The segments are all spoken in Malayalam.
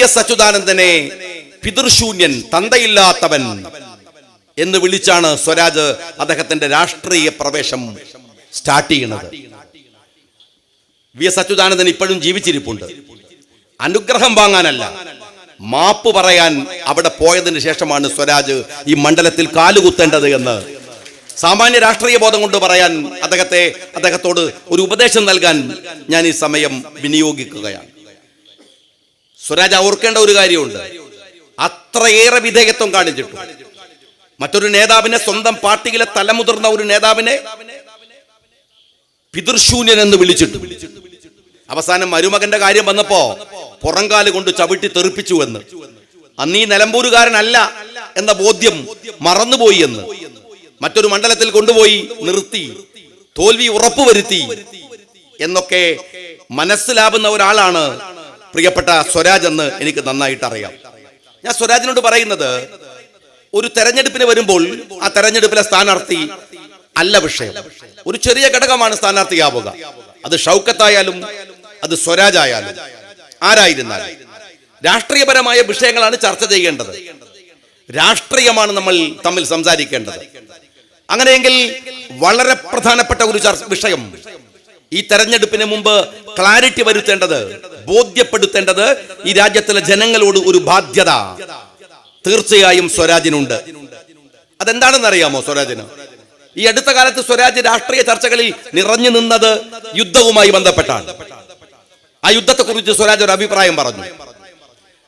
എസ് അച്യുതാനന്ദനെ പിതൃശൂന്യൻ, തന്തയില്ലാത്തവൻ എന്ന് വിളിച്ചാണ് സ്വരാജ് അദ്ദേഹത്തിന്റെ രാഷ്ട്രീയ പ്രവേശം സ്റ്റാർട്ട് ചെയ്യുന്നത്. വി എസ് അച്യുതാനന്ദൻ ഇപ്പോഴും ജീവിച്ചിരിപ്പുണ്ട്. അനുഗ്രഹം വാങ്ങാനല്ല, മാപ്പ് പറയാൻ അവിടെ പോയതിനു ശേഷമാണ് സ്വരാജ് ഈ മണ്ഡലത്തിൽ കാലുകുത്തേണ്ടത് എന്ന് സാമാന്യ രാഷ്ട്രീയ ബോധം കൊണ്ട് പറയാൻ അദ്ദേഹത്തോട് ഒരു ഉപദേശം നൽകാൻ ഞാൻ ഈ സമയം വിനിയോഗിക്കുകയാണ്. സ്വരാജ് ഓർക്കേണ്ട ഒരു കാര്യമുണ്ട്. അത്രയേറെ വിധേയത്വം കാണിച്ചിട്ടു മറ്റൊരു നേതാവിനെ, സ്വന്തം പാർട്ടിയിലെ തലമുതിർന്ന ഒരു നേതാവിനെ പിതൃശൂന്യൻ എന്ന് വിളിച്ചിട്ടു. അവസാനം മരുമകന്റെ കാര്യം വന്നപ്പോ പുറങ്കാല് കൊണ്ട് ചവിട്ടി തെറിപ്പിച്ചു എന്ന്, അന്ന് ഈ നിലമ്പൂരുകാരനല്ല എന്ന ബോധ്യം മറന്നുപോയി എന്ന് മറ്റൊരു മണ്ഡലത്തിൽ കൊണ്ടുപോയി നിർത്തി തോൽവി ഉറപ്പുവരുത്തി എന്നൊക്കെ മനസ്സിലാവുന്ന ഒരാളാണ് പ്രിയപ്പെട്ട സ്വരാജ് എന്ന് എനിക്ക് നന്നായിട്ട് അറിയാം. ഞാൻ സ്വരാജിനോട് പറയുന്നത്, ഒരു തെരഞ്ഞെടുപ്പിന് വരുമ്പോൾ ആ തെരഞ്ഞെടുപ്പിലെ സ്ഥാനാർത്ഥി അല്ല വിഷയം. ഒരു ചെറിയ ഘടകമാണ് സ്ഥാനാർത്ഥിയാവുക. അത് ഷൗക്കത്തായാലും അത് സ്വരാജ് ആയാലും ആരായിരുന്നാലും രാഷ്ട്രീയപരമായ വിഷയങ്ങളാണ് ചർച്ച ചെയ്യേണ്ടത്. രാഷ്ട്രീയമാണ് നമ്മൾ തമ്മിൽ സംസാരിക്കേണ്ടത്. അങ്ങനെയെങ്കിൽ വളരെ പ്രധാനപ്പെട്ട ഒരു വിഷയം, ഈ തെരഞ്ഞെടുപ്പിന് മുമ്പ് ക്ലാരിറ്റി വരുത്തേണ്ടത്, ബോധ്യപ്പെടുത്തേണ്ടത് ഈ രാജ്യത്തിലെ ജനങ്ങളോട് ഒരു ബാധ്യത തീർച്ചയായും സ്വരാജിനുണ്ട്. അതെന്താണെന്ന് അറിയാമോ? സ്വരാജിന് ഈ അടുത്ത കാലത്ത് സ്വരാജ് രാഷ്ട്രീയ ചർച്ചകളിൽ നിറഞ്ഞു നിന്നത് യുദ്ധവുമായി ബന്ധപ്പെട്ടാണ്. ആ യുദ്ധത്തെക്കുറിച്ച് സ്വരാജ് ഒരു അഭിപ്രായം പറഞ്ഞു.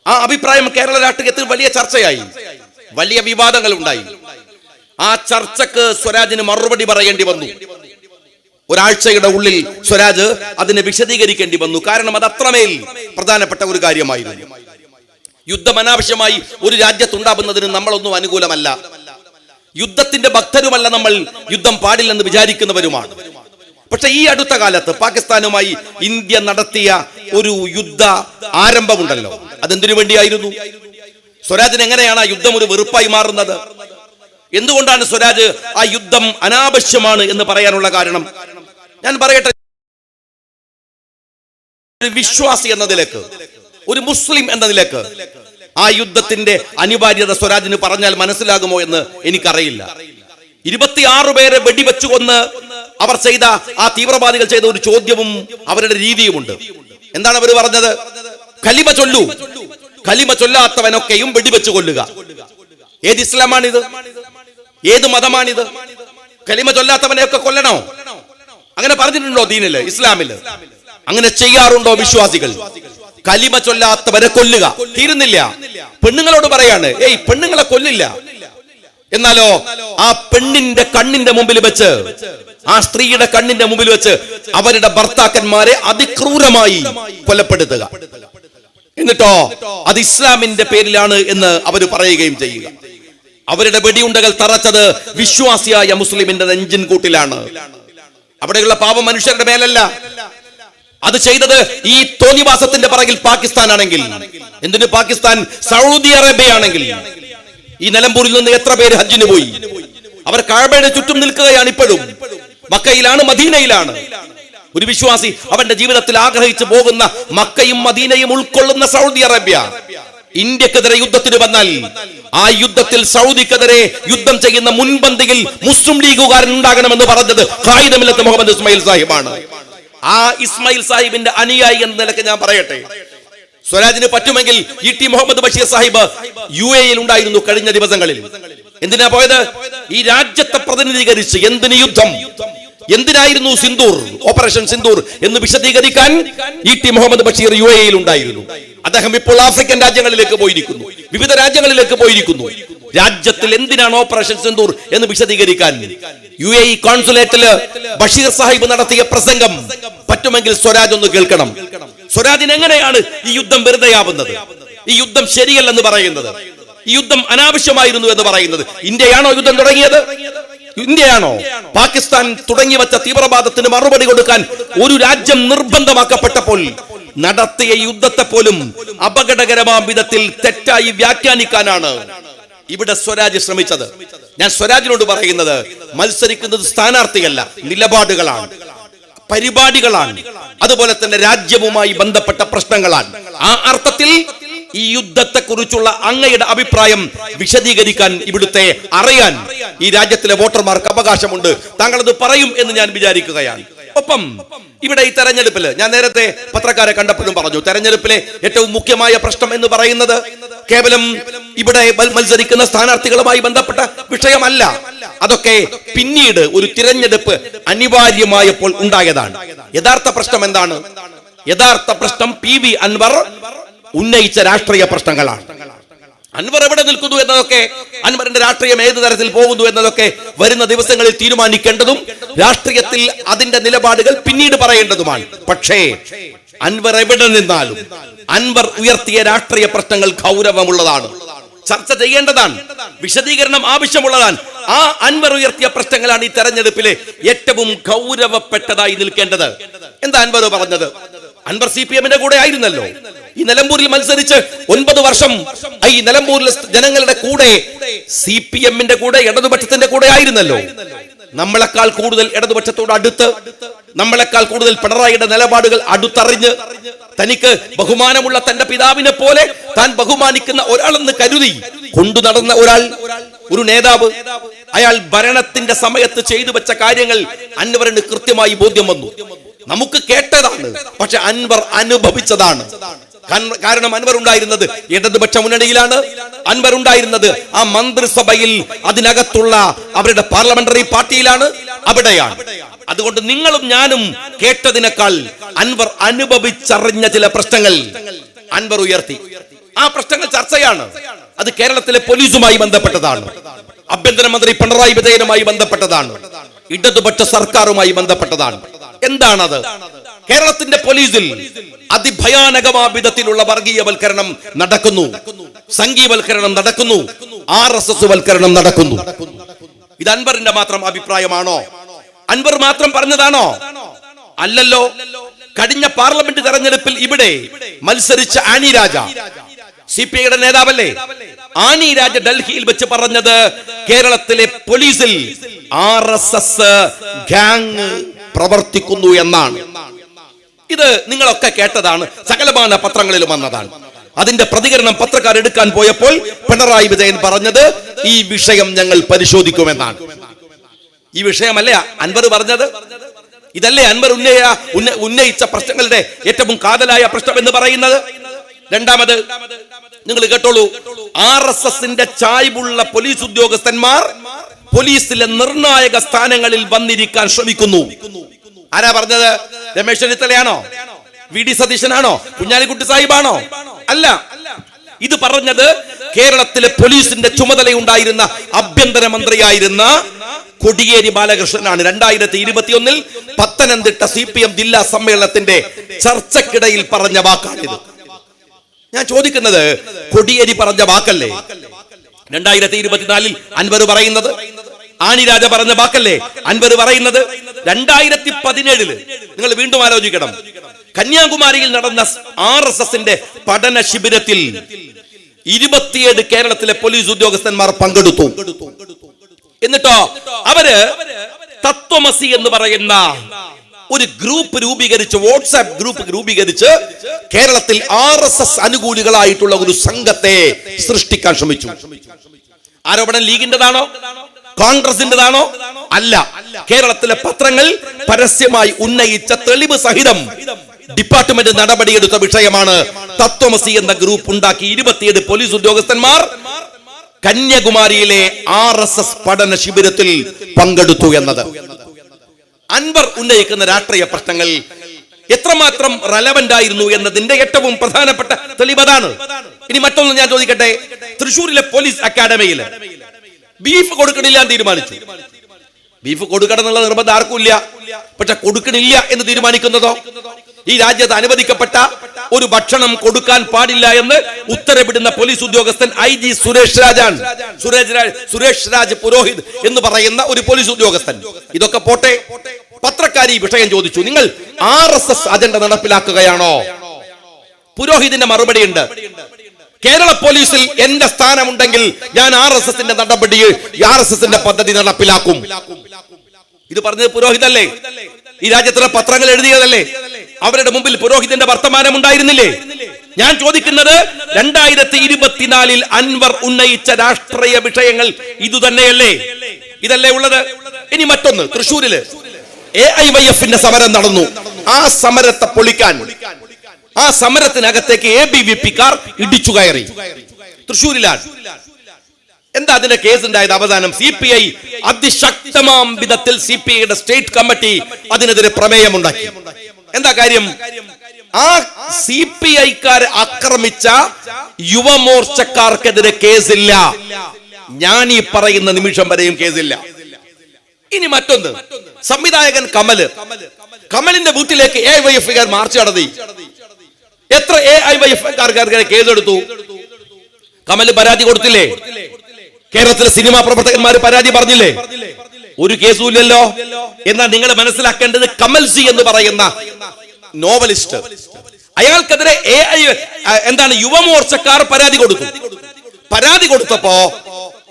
ആ അഭിപ്രായം കേരള രാഷ്ട്രീയത്തിൽ വലിയ ചർച്ചയായി, വലിയ വിവാദങ്ങൾ ഉണ്ടായി. ആ ചർച്ചക്ക് സ്വരാജിന് മറുപടി പറയേണ്ടി വന്നു. ഒരാഴ്ചയുടെ ഉള്ളിൽ സ്വരാജ് അതിനെ വിശദീകരിക്കേണ്ടി വന്നു. കാരണം അത് അത്രമേൽ പ്രധാനപ്പെട്ട ഒരു കാര്യമായിരുന്നു. യുദ്ധം അനാവശ്യമായി ഒരു രാജ്യത്തുണ്ടാകുന്നതിന് നമ്മളൊന്നും അനുകൂലമല്ല. യുദ്ധത്തിന്റെ ഭക്തരുമല്ല നമ്മൾ, യുദ്ധം പാടില്ലെന്ന് വിചാരിക്കുന്നവരുമാണ്. പക്ഷെ ഈ അടുത്ത കാലത്ത് പാകിസ്ഥാനുമായി ഇന്ത്യ നടത്തിയ ഒരു യുദ്ധ ആരംഭമുണ്ടല്ലോ, അതെന്തിനു വേണ്ടിയായിരുന്നു? സ്വരാജിന് എങ്ങനെയാണ് ആ യുദ്ധം ഒരു വെറുപ്പായി മാറുന്നത്? എന്തുകൊണ്ടാണ് സ്വരാജ് ആ യുദ്ധം അനാവശ്യമാണ് എന്ന് പറയാനുള്ള കാരണം? ഞാൻ പറയട്ടെ, ഒരു വിശ്വാസി എന്ന നിലക്ക്, ഒരു മുസ്ലിം എന്ന നിലക്ക് ആ യുദ്ധത്തിന്റെ അനിവാര്യത സ്വരാജിന് പറഞ്ഞാൽ മനസ്സിലാകുമോ എന്ന് എനിക്കറിയില്ല. 26 പേരെ വെടിവെച്ചു കൊന്ന് അവർ ചെയ്ത ആ തീവ്രവാദികൾ ചെയ്ത ഒരു ചോദ്യവും അവരുടെ രീതിയുമുണ്ട്. എന്താണ് അവർ പറഞ്ഞത്? കലിമ ചൊല്ലൂ, കലിമ ചൊല്ലാത്തവനൊക്കെയും വെടിവെച്ചു കൊല്ലുക. ഏത് ഇസ്ലാമാണിത്? ഏത് മതമാണിത്? കലിമ ചൊല്ലാത്തവനെയൊക്കെ കൊല്ലണോ? അങ്ങനെ പറഞ്ഞിട്ടുണ്ടോ ദീനില്, ഇസ്ലാമില്? അങ്ങനെ ചെയ്യാറുണ്ടോ വിശ്വാസികൾ? കലിമ ചൊല്ലാത്തവരെ കൊല്ലുക. തീരുന്നില്ല. പെണ്ണുങ്ങളോട് പറയാണ്, ഏയ് പെണ്ണുങ്ങളെ കൊല്ലില്ല. എന്നാലോ ആ പെണ്ണിന്റെ കണ്ണിന്റെ മുമ്പിൽ വെച്ച്, ആ സ്ത്രീയുടെ കണ്ണിന്റെ മുമ്പിൽ വെച്ച് അവരുടെ ഭർത്താക്കന്മാരെ അതിക്രൂരമായി കൊലപ്പെടുത്തുക. എന്നിട്ടോ അത് ഇസ്ലാമിന്റെ പേരിലാണ് എന്ന് അവർ പറയുകയും ചെയ്യുക. അവരുടെ വെടിയുണ്ടകൾ തറച്ചത് വിശ്വാസിയായ മുസ്ലിമിന്റെ നെഞ്ചിൻ കൂട്ടിലാണ്. അവിടെയുള്ള പാവം മനുഷ്യരുടെ മേലല്ല. അത് ചെയ്തത് ഈ തോന്നിവാസത്തിന്റെ പിറകിൽ പാകിസ്ഥാൻ ആണെങ്കിൽ, എന്തിനു പാകിസ്ഥാൻ, സൗദി അറേബ്യ ആണെങ്കിൽ, ഈ നിലമ്പൂരിൽ നിന്ന് എത്ര പേര് ഹജ്ജിന് പോയി? അവർ കഅബയുടെ ചുറ്റും നിൽക്കുകയാണ് ഇപ്പോഴും. മക്കയിലാണ്, മദീനയിലാണ്. ഒരു വിശ്വാസി അവന്റെ ജീവിതത്തിൽ ആഗ്രഹിച്ചു പോകുന്ന മക്കയും മദീനയും ഉൾക്കൊള്ളുന്ന സൗദി അറേബ്യ ഇന്ത്യക്കെതിരെ യുദ്ധത്തിന് വന്നാൽ ആ യുദ്ധത്തിൽ സൗദിക്കെതിരെ യുദ്ധം ചെയ്യുന്ന മുൻപന്തിയിൽ മുസ്ലിം ലീഗുകാരൻ ഉണ്ടാകണമെന്ന് പറഞ്ഞത് ഖായിദ് മില്ലത്ത് മുഹമ്മദ് ഇസ്മായിൽ സാഹിബാണ്. ആ ഇസ്മായിൽ സാഹിബിന്റെ അനുയായി എന്ന നിലയ്ക്ക് ഞാൻ പറയട്ടെ, സ്വരാജിന് പറ്റുമെങ്കിൽ ഇ.ടി. മുഹമ്മദ് ബഷീർ സാഹിബ് UAE-യിൽ ഉണ്ടായിരുന്നു കഴിഞ്ഞ ദിവസങ്ങളിൽ. എന്തിനാ പോയത്? ഈ രാജ്യത്തെ പ്രതിനിധീകരിച്ച് എന്തിന് യുദ്ധം, എന്തിനായിരുന്നു സിന്ദൂർ, ഓപ്പറേഷൻ സിന്ദൂർ എന്ന് വിശദീകരിക്കാൻ ഇ.ടി. മുഹമ്മദ് ബഷീർ UAE-യിൽ ഉണ്ടായിരുന്നു. അദ്ദേഹം ഇപ്പോൾ ആഫ്രിക്കൻ രാജ്യങ്ങളിലേക്ക് പോയിരിക്കുന്നു, വിവിധ രാജ്യങ്ങളിലേക്ക് പോയിരിക്കുന്നു. രാജ്യത്തിൽ എന്തിനാണ് ഓപ്പറേഷൻ സിന്ദൂർ എന്ന് വിശദീകരിക്കാൻ UAE കോൺസുലേറ്റില് ബഷീർ സാഹിബ് നടത്തിയ പ്രസംഗം പറ്റുമെങ്കിൽ സ്വരാജ് ഒന്ന് കേൾക്കണം. സ്വരാജിന് എങ്ങനെയാണ് ഈ യുദ്ധം വെറുതെയാവുന്നത്, ഈ യുദ്ധം ശരിയല്ലെന്ന് പറയുന്നത്, ഈ യുദ്ധം അനാവശ്യമായിരുന്നു എന്ന് പറയുന്നത്? ഇന്ത്യയാണോ യുദ്ധം തുടങ്ങിയത്? ഇന്ത്യയാണോ? പാകിസ്ഥാൻ തുടങ്ങി വെച്ച തീവ്രവാദത്തിന് മറുപടി കൊടുക്കാൻ ഒരു രാജ്യം നിർബന്ധമാക്കപ്പെട്ടപ്പോൾ നടത്തിയ യുദ്ധത്തെ പോലും അപകടകരമായ വിധത്തിൽ തെറ്റായി വ്യാഖ്യാനിക്കാനാണ് ഇവിടെ സ്വരാജ് ശ്രമിച്ചത്. ഞാൻ സ്വരാജിനോട് പറയുന്നത്, മത്സരിക്കുന്നത് സ്ഥാനാർത്ഥിയല്ല, നിലപാടുകളാണ്, പരിപാടികളാണ്, അതുപോലെ തന്നെ രാജ്യവുമായി ബന്ധപ്പെട്ട പ്രശ്നങ്ങളാണ്. ആ അർത്ഥത്തിൽ ഈ യുദ്ധത്തെക്കുറിച്ചുള്ള അങ്ങയുടെ അഭിപ്രായം വിശദീകരിക്കാൻ ഇവിടുത്തെ അറിയാൻ ഈ രാജ്യത്തിലെ വോട്ടർമാർക്ക് അവകാശമുണ്ട്. താങ്കൾ അത് പറയും എന്ന് ഞാൻ വിചാരിക്കുകയാണ്. ഒപ്പം ഇവിടെ ഈ തെരഞ്ഞെടുപ്പില് ഞാൻ നേരത്തെ പത്രക്കാരെ കണ്ടപ്പോഴും പറഞ്ഞു, തെരഞ്ഞെടുപ്പിലെ ഏറ്റവും മുഖ്യമായ പ്രശ്നം എന്ന് പറയുന്നത് കേവലം ഇവിടെ മത്സരിക്കുന്ന സ്ഥാനാർത്ഥികളുമായി ബന്ധപ്പെട്ട വിഷയമല്ല. അതൊക്കെ പിന്നീട് ഒരു തിരഞ്ഞെടുപ്പ് അനിവാര്യമായപ്പോൾ ഉണ്ടായതാണ്. യഥാർത്ഥ പ്രശ്നം എന്താണ്? യഥാർത്ഥ പ്രശ്നം PV അൻവർ ഉന്നയിച്ച രാഷ്ട്രീയ പ്രശ്നങ്ങളാണ്. അൻവർ എവിടെ നിൽക്കുന്നു എന്നതൊക്കെ, അൻവറിന്റെ രാഷ്ട്രീയം ഏത് തരത്തിൽ പോകുന്നു എന്നതൊക്കെ വരുന്ന ദിവസങ്ങളിൽ തീരുമാനിക്കേണ്ടതും രാഷ്ട്രീയത്തിൽ അതിന്റെ നിലപാടുകൾ പിന്നീട് പറയേണ്ടതുമാണ്. പക്ഷേ അൻവർ എവിടെ നിന്നാലും അൻവർ ഉയർത്തിയ രാഷ്ട്രീയ പ്രശ്നങ്ങൾ ഗൗരവമുള്ളതാണ്, ചർച്ച ചെയ്യേണ്ടതാണ്, വിശദീകരണം ആവശ്യമുള്ളതാണ്. ആ അൻവർ ഉയർത്തിയ പ്രശ്നങ്ങളാണ് ഈ തെരഞ്ഞെടുപ്പിലെ ഏറ്റവും ഗൗരവപ്പെട്ടതായി നിൽക്കേണ്ടത്. എന്താ അൻവർ പറഞ്ഞത്? അൻവർ CPM-ന്റെ കൂടെ ആയിരുന്നല്ലോ. ഈ നിലമ്പൂരിൽ മത്സരിച്ച് 9 വർഷം ഈ നിലമ്പൂരിലെ ജനങ്ങളുടെ കൂടെ CPM-ന്റെ കൂടെ ഇടതുപക്ഷത്തിന്റെ കൂടെ ആയിരുന്നല്ലോ. നമ്മളെക്കാൾ കൂടുതൽ ഇടതുപക്ഷത്തോട് അടുത്ത്, നമ്മളെക്കാൾ കൂടുതൽ പിണറായിയുടെ നിലപാടുകൾ അടുത്തറിഞ്ഞ്, തനിക്ക് ബഹുമാനമുള്ള തന്റെ പിതാവിനെ പോലെ താൻ ബഹുമാനിക്കുന്ന ഒരാളെന്ന് കരുതി കൊണ്ടു നടന്ന ഒരാൾ, ഒരു നേതാവ്, അയാൾ ഭരണത്തിന്റെ സമയത്ത് ചെയ്തു വെച്ച കാര്യങ്ങൾ അൻവറിന് കൃത്യമായി ബോധ്യം വന്നു. നമുക്ക് കേട്ടതാണ്, പക്ഷെ അൻവർ അനുഭവിച്ചതാണ്. കാരണം അൻവർ ഉണ്ടായിരുന്നത് ഇടതുപക്ഷ മുന്നണിയിലാണ്. അൻവർ ഉണ്ടായിരുന്നത് ആ മന്ത്രിസഭയിൽ, അതിനകത്തുള്ള അവരുടെ പാർലമെന്ററി പാർട്ടിയിലാണ്, അവിടെയാണ്. അതുകൊണ്ട് നിങ്ങളും ഞാനും കേട്ടതിനേക്കാൾ അൻവർ അനുഭവിച്ചറിഞ്ഞ ചില പ്രശ്നങ്ങൾ അൻവർ ഉയർത്തി. ആ പ്രശ്നങ്ങൾ ചർച്ചയാണ്. അത് കേരളത്തിലെ പോലീസുമായി ബന്ധപ്പെട്ടതാണ്, ആഭ്യന്തരമന്ത്രി പിണറായി വിജയനുമായി ബന്ധപ്പെട്ടതാണ്, ഇടതുപക്ഷ സർക്കാരുമായി ബന്ധപ്പെട്ടതാണ്. എന്താണത്? കേരളത്തിന്റെ പോലീസിൽ അതിഭയാനകമായ വിധത്തിലുള്ള വർഗീയവൽക്കരണം നടക്കുന്നു, സംഘീയവൽക്കരണം നടക്കുന്നു, RSS വൽക്കരണം നടക്കുന്നു. ഇത് അൻവറിന്റെ മാത്രം അഭിപ്രായമാണോ? അൻവർ മാത്രം പറഞ്ഞതാണോ? അല്ലല്ലോ. കഴിഞ്ഞ പാർലമെന്റ് തെരഞ്ഞെടുപ്പിൽ ഇവിടെ മത്സരിച്ച ആനി രാജ, CPI-യുടെ നേതാവല്ലേ, ആനി രാജ ഡൽഹിയിൽ വെച്ച് പറഞ്ഞത് കേരളത്തിലെ പോലീസിൽ RSS ഗാങ് പ്രവർത്തിക്കുന്നു എന്നാണ്. ഇത് നിങ്ങളൊക്കെ കേട്ടതാണ്, സകലമാന പത്രങ്ങളിലും വന്നതാണ്. അതിന്റെ പ്രതികരണം പത്രക്കാർ എടുക്കാൻ പോയപ്പോൾ പിണറായി വിജയൻ പറഞ്ഞത് ഈ വിഷയം ഞങ്ങൾ പരിശോധിക്കുമെന്നാണ്. ഈ വിഷയമല്ലേ അൻവർ പറഞ്ഞത്? ഇതല്ലേ അൻവർ ഉന്നയിച്ച പ്രശ്നങ്ങളുടെ ഏറ്റവും കാതലായ പ്രശ്നം എന്ന് പറയുന്നത്? രണ്ടാമത് നിങ്ങൾ കേട്ടോളൂ, RSS-ന്റെ ചായ്വുള്ള പോലീസ് ഉദ്യോഗസ്ഥന്മാർ പോലീസിലെ നിർണായക സ്ഥാനങ്ങളിൽ വന്നിരിക്കാൻ ശ്രമിക്കുന്നു. ആരാ പറഞ്ഞത്? രമേശ് ചെന്നിത്തലയാണോ? VD സതീശനാണോ? കുഞ്ഞാലിക്കുട്ടി സാഹിബാണോ? അല്ല. ഇത് പറഞ്ഞത് കേരളത്തിലെ പോലീസിന്റെ ചുമതലയുണ്ടായിരുന്ന ആഭ്യന്തരമന്ത്രിയായിരുന്ന കോടിയേരി ബാലകൃഷ്ണനാണ്. 2021 പത്തനംതിട്ട CPM ജില്ലാ സമ്മേളനത്തിന്റെ ചർച്ചക്കിടയിൽ പറഞ്ഞ വാക്കാണിത്. ഞാൻ ചോദിക്കുന്നത്, കോടിയേരി പറഞ്ഞ വാക്കല്ലേ 2024 അൻവർ പറയുന്നത്? ആനി രാജ പറഞ്ഞ വാക്കല്ലേ അൻവർ പറയുന്നത്? 2017 നിങ്ങൾ വീണ്ടും ആലോചിക്കണം, കന്യാകുമാരിയിൽ നടന്ന RSS-ന്റെ പഠന ശിബിരത്തിൽ 27 കേരളത്തിലെ പോലീസ് ഉദ്യോഗസ്ഥന്മാർ പങ്കെടുത്തു. എന്നിട്ടോ അവര് തത്വമസി എന്ന് പറയുന്ന ഒരു ഗ്രൂപ്പ് രൂപീകരിച്ച്, വാട്സാപ്പ് ഗ്രൂപ്പ് രൂപീകരിച്ച് കേരളത്തിൽ RSS അനുകൂലികളായിട്ടുള്ള ഒരു സംഘത്തെ സൃഷ്ടിക്കാൻ ശ്രമിച്ചു. ആരോപണം ലീഗിന്റെതാണോ കോൺഗ്രസിന്റെതാണോ? അല്ല. കേരളത്തിലെ പത്രങ്ങൾ പരസ്യമായി ഉന്നയിച്ച തെളിവ് സഹിതം ഡിപ്പാർട്ട്മെന്റ് നടപടിയെടുത്ത വിഷയമാണ്. തത്വമസി എന്ന ഗ്രൂപ്പ് ഉണ്ടാക്കി 27 പോലീസ് ഉദ്യോഗസ്ഥന്മാർ കന്യാകുമാരിയിലെ RSS പഠന ശിബിരത്തിൽ പങ്കെടുത്തു എന്നത്. അൻവർ ഉന്നയിക്കുന്ന രാഷ്ട്രീയ പ്രശ്നങ്ങൾ എത്രമാത്രം റെലവന്റ് ആയിരുന്നു എന്നതിന്റെ ഏറ്റവും പ്രധാനപ്പെട്ട തെളിവതാണ്. ഇനി മറ്റൊന്ന് ഞാൻ ചോദിക്കട്ടെ, തൃശ്ശൂരിലെ പോലീസ് അക്കാഡമിയിൽ ബീഫ് കൊടുക്കണില്ല എന്ന് തീരുമാനിച്ചു. ബീഫ് കൊടുക്കണം എന്നുള്ള നിർബന്ധം ആർക്കും ഇല്ല. പക്ഷെ കൊടുക്കണില്ല എന്ന് തീരുമാനിക്കുന്നതോ? ഈ രാജ്യത്ത് അനുവദിക്കപ്പെട്ട ഒരു ഭക്ഷണം കൊടുക്കാൻ പാടില്ല എന്ന് ഉത്തരവിടുന്ന പോലീസ് ഉദ്യോഗസ്ഥൻ IG സുരേഷ് രാജാണ്. സുരേഷ് രാജ് പുരോഹിത് എന്ന് പറയുന്ന ഒരു പോലീസ് ഉദ്യോഗസ്ഥൻ. ഇതൊക്കെ പോട്ടെ, പത്രക്കാരി വിഷയം ചോദിച്ചു, നിങ്ങൾ RSS അജണ്ട നടപ്പിലാക്കുകയാണോ? പുരോഹിതിന്റെ മറുപടി ഉണ്ട്, കേരള പോലീസിൽ എന്റെ സ്ഥാനമുണ്ടെങ്കിൽ ഞാൻ RSS-ന്റെ നടപടി, RSS-ന്റെ പദ്ധതി നടപ്പിലാക്കും. ഇത് പറഞ്ഞത് പുരോഹിതല്ലേ? ഈ രാജ്യത്തിലെ പത്രങ്ങൾ എഴുതിയതല്ലേ? അവരുടെ മുമ്പിൽ പുരോഹിതന്റെ വർത്തമാനം ഉണ്ടായിരുന്നില്ലേ? ഞാൻ ചോദിക്കുന്നത് 2024 അൻവർ ഉന്നയിച്ച രാഷ്ട്രീയ വിഷയങ്ങൾ ഇതുതന്നെയല്ലേ? ഇതല്ലേ ഉള്ളത്? ഇനി മറ്റൊന്ന്, തൃശ്ശൂരില് AIYFന്റെ സമരം നടന്നു. ആ സമരത്തെ പൊളിക്കാൻ, ആ സമരത്തിനകത്തേക്ക് ABVP-കാർ ഇടിച്ചു കയറി. തൃശ്ശൂരിലാണ്. എന്താ അതിന്റെ കേസ് ഉണ്ടായത്? അവസാനം CPI അതിശക്തമാം വിധത്തിൽ CPIയുടെ സ്റ്റേറ്റ് കമ്മിറ്റി അതിനെതിരെ പ്രമേയമുണ്ടാക്കി. എന്താ കാര്യം? ആ CPI-ക്കാരെ ആക്രമിച്ച യുവമോർച്ചക്കാർക്കെതിരെ കേസില്ല. ഞാൻ ഈ പറയുന്ന നിമിഷം വരെയും കേസില്ല. ഇനി മറ്റൊന്ന്, സംവിധായകൻ കമലിന്റെ വീട്ടിലേക്ക് AIYF-കാർ മാർച്ച് നടത്തി. എത്ര AIYF-കാർക്കെതിരെ കേസെടുത്തു? കമൽ പരാതി കൊടുത്തില്ലേ? കേരളത്തിലെ സിനിമാ പ്രവർത്തകന്മാർ പരാതി പറഞ്ഞില്ലേ? ഒരു കേസും ഇല്ലല്ലോ. എന്നാൽ നിങ്ങൾ മനസ്സിലാക്കേണ്ടത്, കമൽ സി എന്ന് പറയുന്ന നോവലിസ്റ്റ്, അയാൾക്കെതിരെ യുവമോർച്ചക്കാർ പരാതി കൊടുത്തു. പരാതി കൊടുത്തപ്പോ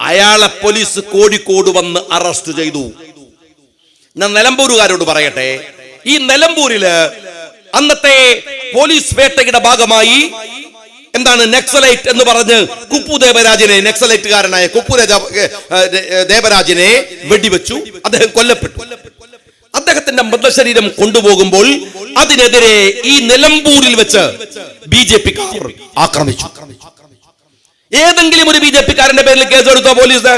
അയാളെ പോലീസ് കോഴിക്കോട് വന്ന് അറസ്റ്റ് ചെയ്തു. ഞാൻ നിലമ്പൂരുകാരോട് പറയട്ടെ, ഈ നിലമ്പൂരില് അന്നത്തെ പോലീസ് വേട്ടയുടെ ഭാഗമായി നക്സലൈറ്റ് എന്ന് പറഞ്ഞ് കുപ്പു ദേവരാജിനെ, നക്സലൈറ്റുകാരനായ കുപ്പു ദേവരാജിനെ വെടിവെച്ചു. അദ്ദേഹം കൊല്ലപ്പെട്ടു. അദ്ദേഹത്തിന്റെ മൃതശരീരം കൊണ്ടുപോകുമ്പോൾ അതിനെതിരെ ഈ നിലമ്പൂരിൽ വെച്ച് BJP-കാർ ആക്രമിച്ചു. ഏതെങ്കിലും ഒരു BJP-കാരന്റെ പേരിൽ കേസെടുത്തോ പോലീസ്?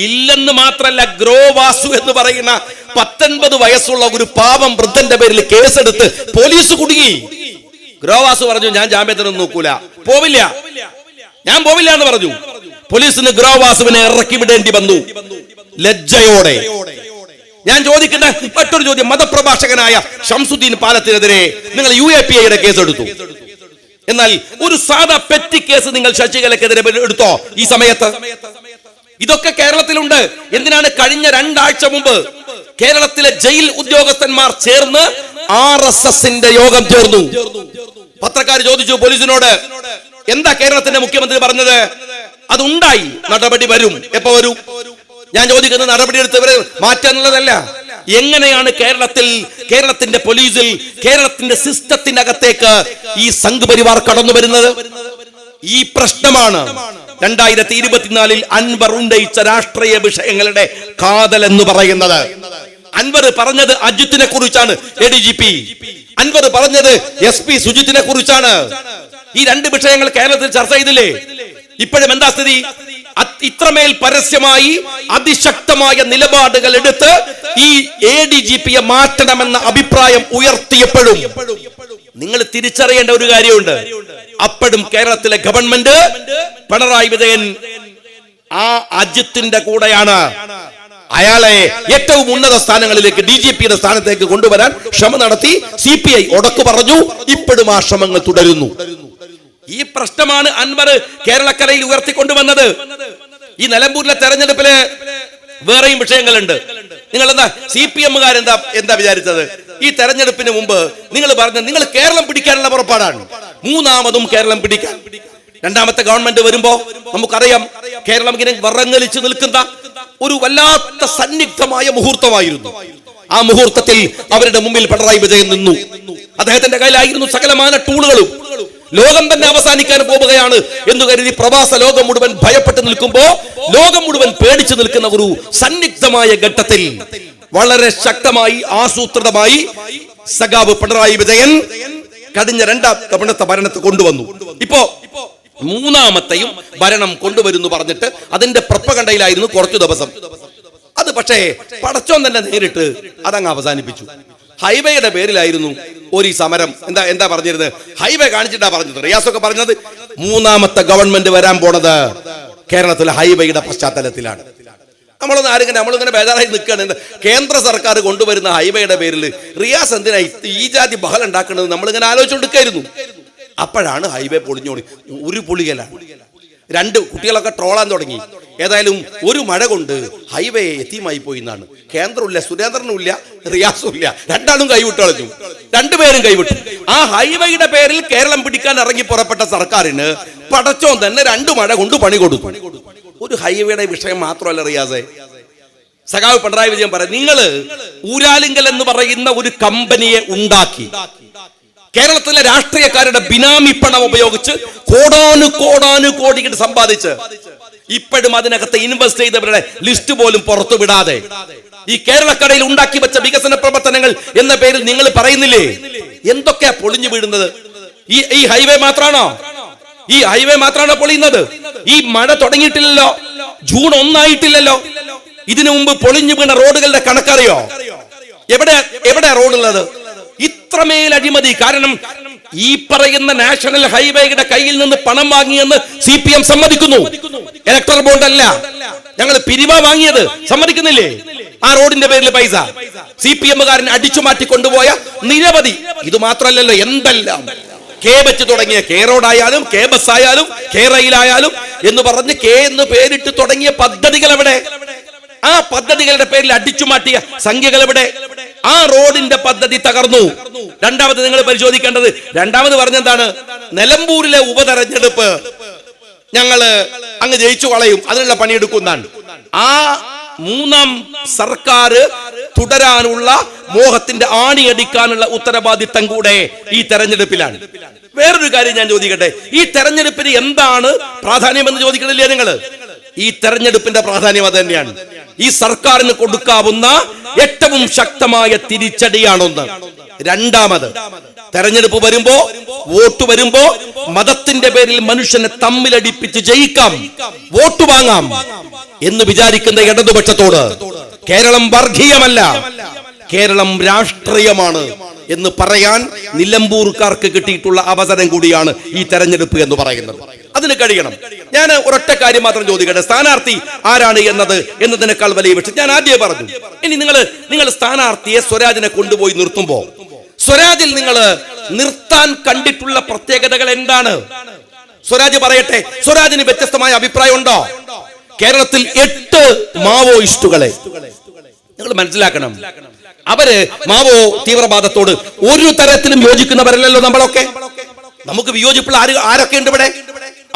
ഇല്ലെന്ന് മാത്രല്ല, ഗ്രോവാസു എന്ന് പറയുന്ന 19 വയസ്സുള്ള ഒരു പാവം വൃദ്ധന്റെ പേരിൽ കേസെടുത്ത് പോലീസ് കുടുങ്ങി. ഗ്രോവാസു പറഞ്ഞു, ഞാൻ ജാമ്യത്തിനൊന്നും നോക്കൂല, ഞാൻ പോവില്ല എന്ന് പറഞ്ഞു. പോലീസിന് ഗ്രോവാസുവിനെ ഇറക്കി വിടേണ്ടി വന്നു ലജ്ജയോടെ. ഞാൻ ചോദിക്കുന്ന മറ്റൊരു ചോദ്യം, മതപ്രഭാഷകനായ ഷംസുദ്ദീൻ പാലത്തിനെതിരെ നിങ്ങൾ UAPA-യുടെ കേസെടുത്തു. എന്നാൽ ഒരു സാധാ പെറ്റി കേസ് നിങ്ങൾ ശശികലക്കെതിരെ എടുത്തോ ഈ സമയത്ത്? ഇതൊക്കെ കേരളത്തിലുണ്ട്. എന്തിനാണ് കഴിഞ്ഞ 2 ആഴ്ച മുമ്പ് കേരളത്തിലെ ജയിൽ ഉദ്യോഗസ്ഥന്മാർ ചേർന്ന് RSSന്റെ യോഗം ചേർന്നു. പത്രക്കാർ ചോദിച്ചു പോലീസിനോട്, എന്താ കേരളത്തിന്റെ മുഖ്യമന്ത്രി പറഞ്ഞത്? അതുണ്ടായി, നടപടി വരും. എപ്പോ വരും? ഞാൻ ചോദിക്കുന്നത്, നടപടി എടുത്തവരെ മാറ്റാന്നുള്ളതല്ല. എങ്ങനെയാണ് കേരളത്തിന്റെ പോലീസിൽ, കേരളത്തിന്റെ സിസ്റ്റത്തിനകത്തേക്ക് ഈ സംഘപരിവാർ കടന്നു വരുന്നത്? ഈ പ്രശ്നമാണ് 2024 അൻവർ ഉന്നയിച്ച രാഷ്ട്രീയ വിഷയങ്ങളുടെ കാതൽ എന്ന് പറയുന്നത്. അൻവർ പറഞ്ഞത് അജിത്തിനെ കുറിച്ചാണ്, ADGP. അൻവർ പറഞ്ഞത് SP സുജിത്തിനെ കുറിച്ചാണ്. ഈ 2 വിഷയങ്ങൾ കേരളത്തിൽ ചർച്ച ചെയ്തില്ലേ? ഇപ്പോഴും എന്താ സ്ഥിതി? ഇത്രമേൽ പരസ്യമായി അതിശക്തമായ നിലപാടുകൾ എടുത്ത് ഈ ADGP-യെ മാറ്റണമെന്ന അഭിപ്രായം ഉയർത്തിയപ്പോഴും നിങ്ങൾ തിരിച്ചറിയേണ്ട ഒരു കാര്യമുണ്ട്. അപ്പോഴും കേരളത്തിലെ ഗവൺമെന്റ്, പിണറായി വിജയൻ ആ അജിത്തിന്റെ കൂടെയാണ്. അയാളെ ഏറ്റവും ഉന്നത സ്ഥാനങ്ങളിലേക്ക്, DGP-യുടെ സ്ഥാനത്തേക്ക് കൊണ്ടുവരാൻ ശ്രമം നടത്തി. CPI ഉടക്കു പറഞ്ഞു. ഇപ്പോഴും ആ ശ്രമങ്ങൾ തുടരുന്നു. ഈ പ്രശ്നമാണ് അൻവർ കേരളക്കരയിൽ ഉയർത്തിക്കൊണ്ടുവന്നത്. ഈ നിലമ്പൂരിലെ തെരഞ്ഞെടുപ്പില് വേറെയും വിഷയങ്ങളുണ്ട്. നിങ്ങൾ CPM-കാരെന്താ വിചാരിച്ചത്? ഈ തെരഞ്ഞെടുപ്പിന് മുമ്പ് നിങ്ങൾ പറഞ്ഞ, നിങ്ങൾ കേരളം പിടിക്കാനുള്ള പുറപ്പാടാണ്. മൂന്നാമതും കേരളം പിടിക്കാൻ. രണ്ടാമത്തെ ഗവൺമെന്റ് വരുമ്പോ നമുക്കറിയാം, കേരളം ഇങ്ങനെ വിറങ്ങലിച്ചു നിൽക്കുന്ന ഒരു വല്ലാത്ത സന്നിഗ്ധമായ മുഹൂർത്തമായിരുന്നു. ആ മുഹൂർത്തത്തിൽ അവരുടെ മുമ്പിൽ പിണറായി വിജയൻ നിന്നു. അദ്ദേഹത്തിന്റെ കയ്യിലായിരുന്നു സകലമാന ടൂളുകളും. ലോകം തന്നെ അവസാനിക്കാൻ പോവുകയാണ് എന്ന് കരുതി പ്രവാസ ലോകം മുഴുവൻ ഭയപ്പെട്ട് നിൽക്കുമ്പോ, ലോകം മുഴുവൻ പേടിച്ചു നിൽക്കുന്ന ഒരു സന്നിഗ്ധമായ ഘട്ടത്തിൽ വളരെ ശക്തമായി ആസൂത്രിതമായി സഖാവ് പിണറായി വിജയൻ കഴിഞ്ഞ 2ാം തവണത്തെ ഭരണത്തെ കൊണ്ടുവന്നു. ഇപ്പോ 3ാമത്തെയും ഭരണം കൊണ്ടുവരുന്നു പറഞ്ഞിട്ട് അതിന്റെ പ്രൊപ്പഗണ്ടയിലായിരുന്നു കുറച്ചു ദിവസം. അത് പക്ഷേ പടച്ചോൻ തന്നെ നേരിട്ട് അതങ്ങ് അവസാനിപ്പിച്ചു. ഹൈവേയുടെ പേരിലായിരുന്നു ഒരു സമരം. എന്താ പറഞ്ഞിരുന്നത്? ഹൈവേ കാണിച്ചിട്ടാ പറഞ്ഞത്. റിയാസൊക്കെ പറഞ്ഞത് 3ാമത്തെ ഗവൺമെന്റ് വരാൻ പോണത് കേരളത്തിലെ ഹൈവേയുടെ പശ്ചാത്തലത്തിലാണ്. നമ്മളിങ്ങനെ ബേജാറായി നിൽക്കുകയാണ്. കേന്ദ്ര സർക്കാർ കൊണ്ടുവരുന്ന ഹൈവേയുടെ പേരിൽ റിയാസ് എന്തിനാ ഈ ജാതി ബഹളം ഉണ്ടാക്കുന്നത് നമ്മളിങ്ങനെ ആലോചിച്ചുകൊണ്ടിരിക്കായിരുന്നു. അപ്പോഴാണ് ഹൈവേ പൊളിഞ്ഞോടി. ഒരു പൊളികലാണ്. 2 കുട്ടികളൊക്കെ ട്രോളാൻ തുടങ്ങി. ഏതായാലും ഒരു മഴ കൊണ്ട് ഹൈവേ എത്തിയുമായി പോയി എന്നാണ്. കേന്ദ്രമില്ല, സുരേന്ദ്രനും ഇല്ല, റിയാസും ഇല്ല. 2ആളും കൈവിട്ട് കളഞ്ഞു. 2 പേരും കൈവിട്ടു. ആ ഹൈവേയുടെ പേരിൽ കേരളം പിടിക്കാൻ ഇറങ്ങി പുറപ്പെട്ട സർക്കാരിന് പടച്ചോൻ തന്നെ 2 മഴ കൊണ്ട് പണി കൊടുത്തു. ഒരു ഹൈവേയുടെ വിഷയം മാത്രമല്ല റിയാസെ, സഖാവ് പിണറായി വിജയൻ പറയും, നിങ്ങൾ ഊരാലിങ്കൽ എന്ന് പറയുന്ന ഒരു കമ്പനിയെ ഉണ്ടാക്കി കേരളത്തിലെ രാഷ്ട്രീയക്കാരുടെ ബിനാമി പണം ഉപയോഗിച്ച് കോടാനുകോടി സമ്പാദിച്ച് ഇപ്പോഴും അതിനകത്ത് ഇൻവെസ്റ്റ് ചെയ്തവരുടെ ലിസ്റ്റ് പോലും പുറത്തു വിടാതെ ഈ കേരളക്കടയിൽ ഉണ്ടാക്കി വെച്ച വികസന പ്രവർത്തനങ്ങൾ എന്ന പേരിൽ നിങ്ങൾ പറയുന്നില്ലേ? എന്തൊക്കെയാ പൊളിഞ്ഞു വീഴുന്നത്? ഈ ഹൈവേ മാത്രമാണോ പൊളിയുന്നത്? ഈ മഴ തുടങ്ങിയിട്ടില്ലല്ലോ, ജൂൺ 1 ആയിട്ടില്ലല്ലോ. ഇതിനു മുമ്പ് പൊളിഞ്ഞു വീണ റോഡുകളുടെ കണക്കറിയോ? എവിടെ റോഡുള്ളത്? ഇത്രമേൽ അഴിമതി. കാരണം ഈ പറയുന്ന നാഷണൽ ഹൈവേയുടെ കയ്യിൽ നിന്ന് പണം വാങ്ങിയെന്ന് CPM സമ്മതിക്കുന്നു. ഇലക്ടറൽ ബോണ്ട് അല്ല, ഞങ്ങൾ പിരിവാ വാങ്ങിയത്, സമ്മതിക്കുന്നില്ലേ? ആ റോഡിന്റെ പേരിൽ പൈസ CPM-കാരൻ അടിച്ചു മാറ്റി കൊണ്ടുപോയ നിരവധി. ഇത് മാത്രമല്ലല്ലോ, എന്തെല്ലാം കെ വെച്ച് തുടങ്ങിയ കെ റോഡായാലും കെ ബസ് ആയാലും കെ റെയിലായാലും എന്ന് പറഞ്ഞ് കെ എന്ന് പേരിട്ട് തുടങ്ങിയ പദ്ധതികൾ എവിടെ? ആ പദ്ധതികളുടെ പേരിൽ അടിച്ചു മാറ്റിയ സംഖ്യകൾ എവിടെ? ആ റോഡിന്റെ പദ്ധതി തകർന്നു. രണ്ടാമത് നിങ്ങൾ പരിശോധിക്കേണ്ടത്, രണ്ടാമത് പറഞ്ഞെന്താണ്? നിലമ്പൂരിലെ ഉപതെരഞ്ഞെടുപ്പ് ഞങ്ങള് അങ്ങ് ജയിച്ചു കളയും, അതിനുള്ള പണിയെടുക്കുന്നതാണ്. ആ മൂന്നാം സർക്കാർ തുടരാനുള്ള മോഹത്തിന്റെ ആണിയടിക്കാനുള്ള ഉത്തരവാദിത്തം കൂടെ ഈ തെരഞ്ഞെടുപ്പിലാണ്. വേറൊരു കാര്യം ഞാൻ ചോദിക്കട്ടെ, ഈ തെരഞ്ഞെടുപ്പിന് എന്താണ് പ്രാധാന്യമെന്ന് ചോദിക്കണില്ലേ നിങ്ങൾ? ഈ തെരഞ്ഞെടുപ്പിന്റെ പ്രാധാന്യം അത് തന്നെയാണ്. ഈ സർക്കാരിന് കൊടുക്കാവുന്ന ഏറ്റവും ശക്തമായ തിരിച്ചടിയാണൊന്ന്. രണ്ടാമത്, തെരഞ്ഞെടുപ്പ് വരുമ്പോ, വോട്ട് വരുമ്പോ മതത്തിന്റെ പേരിൽ മനുഷ്യനെ തമ്മിലടിപ്പിച്ച് ജയിക്കാം, വോട്ട് വാങ്ങാം എന്ന് വിചാരിക്കുന്ന ഇടതുപക്ഷത്തോട് കേരളം വർഗീയമല്ല, കേരളം രാഷ്ട്രീയമാണ് എന്ന് പറയാൻ നിലമ്പൂർക്കാർക്ക് കിട്ടിയിട്ടുള്ള അവസരം കൂടിയാണ് ഈ തെരഞ്ഞെടുപ്പ് എന്ന് പറയുന്നത്. അതിന് കഴിയണം. ഞാൻ ഒരൊറ്റ കാര്യം മാത്രം ചോദിക്കട്ടെ, സ്ഥാനാർത്ഥി ആരാണ് എന്നതിനേക്കാൾ വലിയ വിഷയം ഞാൻ ആദ്യമേ പറഞ്ഞു. ഇനി നിങ്ങൾ സ്ഥാനാർത്ഥിയെ സ്വരാജിനെ കൊണ്ടുപോയി നിർത്തുമ്പോ സ്വരാജിൽ നിങ്ങൾ നിർത്താൻ കണ്ടിട്ടുള്ള പ്രത്യേകതകൾ എന്താണ്? സ്വരാജ് പറയട്ടെ. സ്വരാജിന് വ്യത്യസ്തമായ അഭിപ്രായം ഉണ്ടോ? കേരളത്തിൽ 8 മാവോയിസ്റ്റുകളെ നിങ്ങൾ മനസ്സിലാക്കണം. അവര് മാവോ തീവ്രവാദത്തോട് ഒരു തരത്തിലും യോജിക്കുന്നവരല്ലല്ലോ നമ്മളൊക്കെ. നമുക്ക് വിയോജിപ്പുള്ള ആരൊക്കെ ഉണ്ട് ഇവിടെ?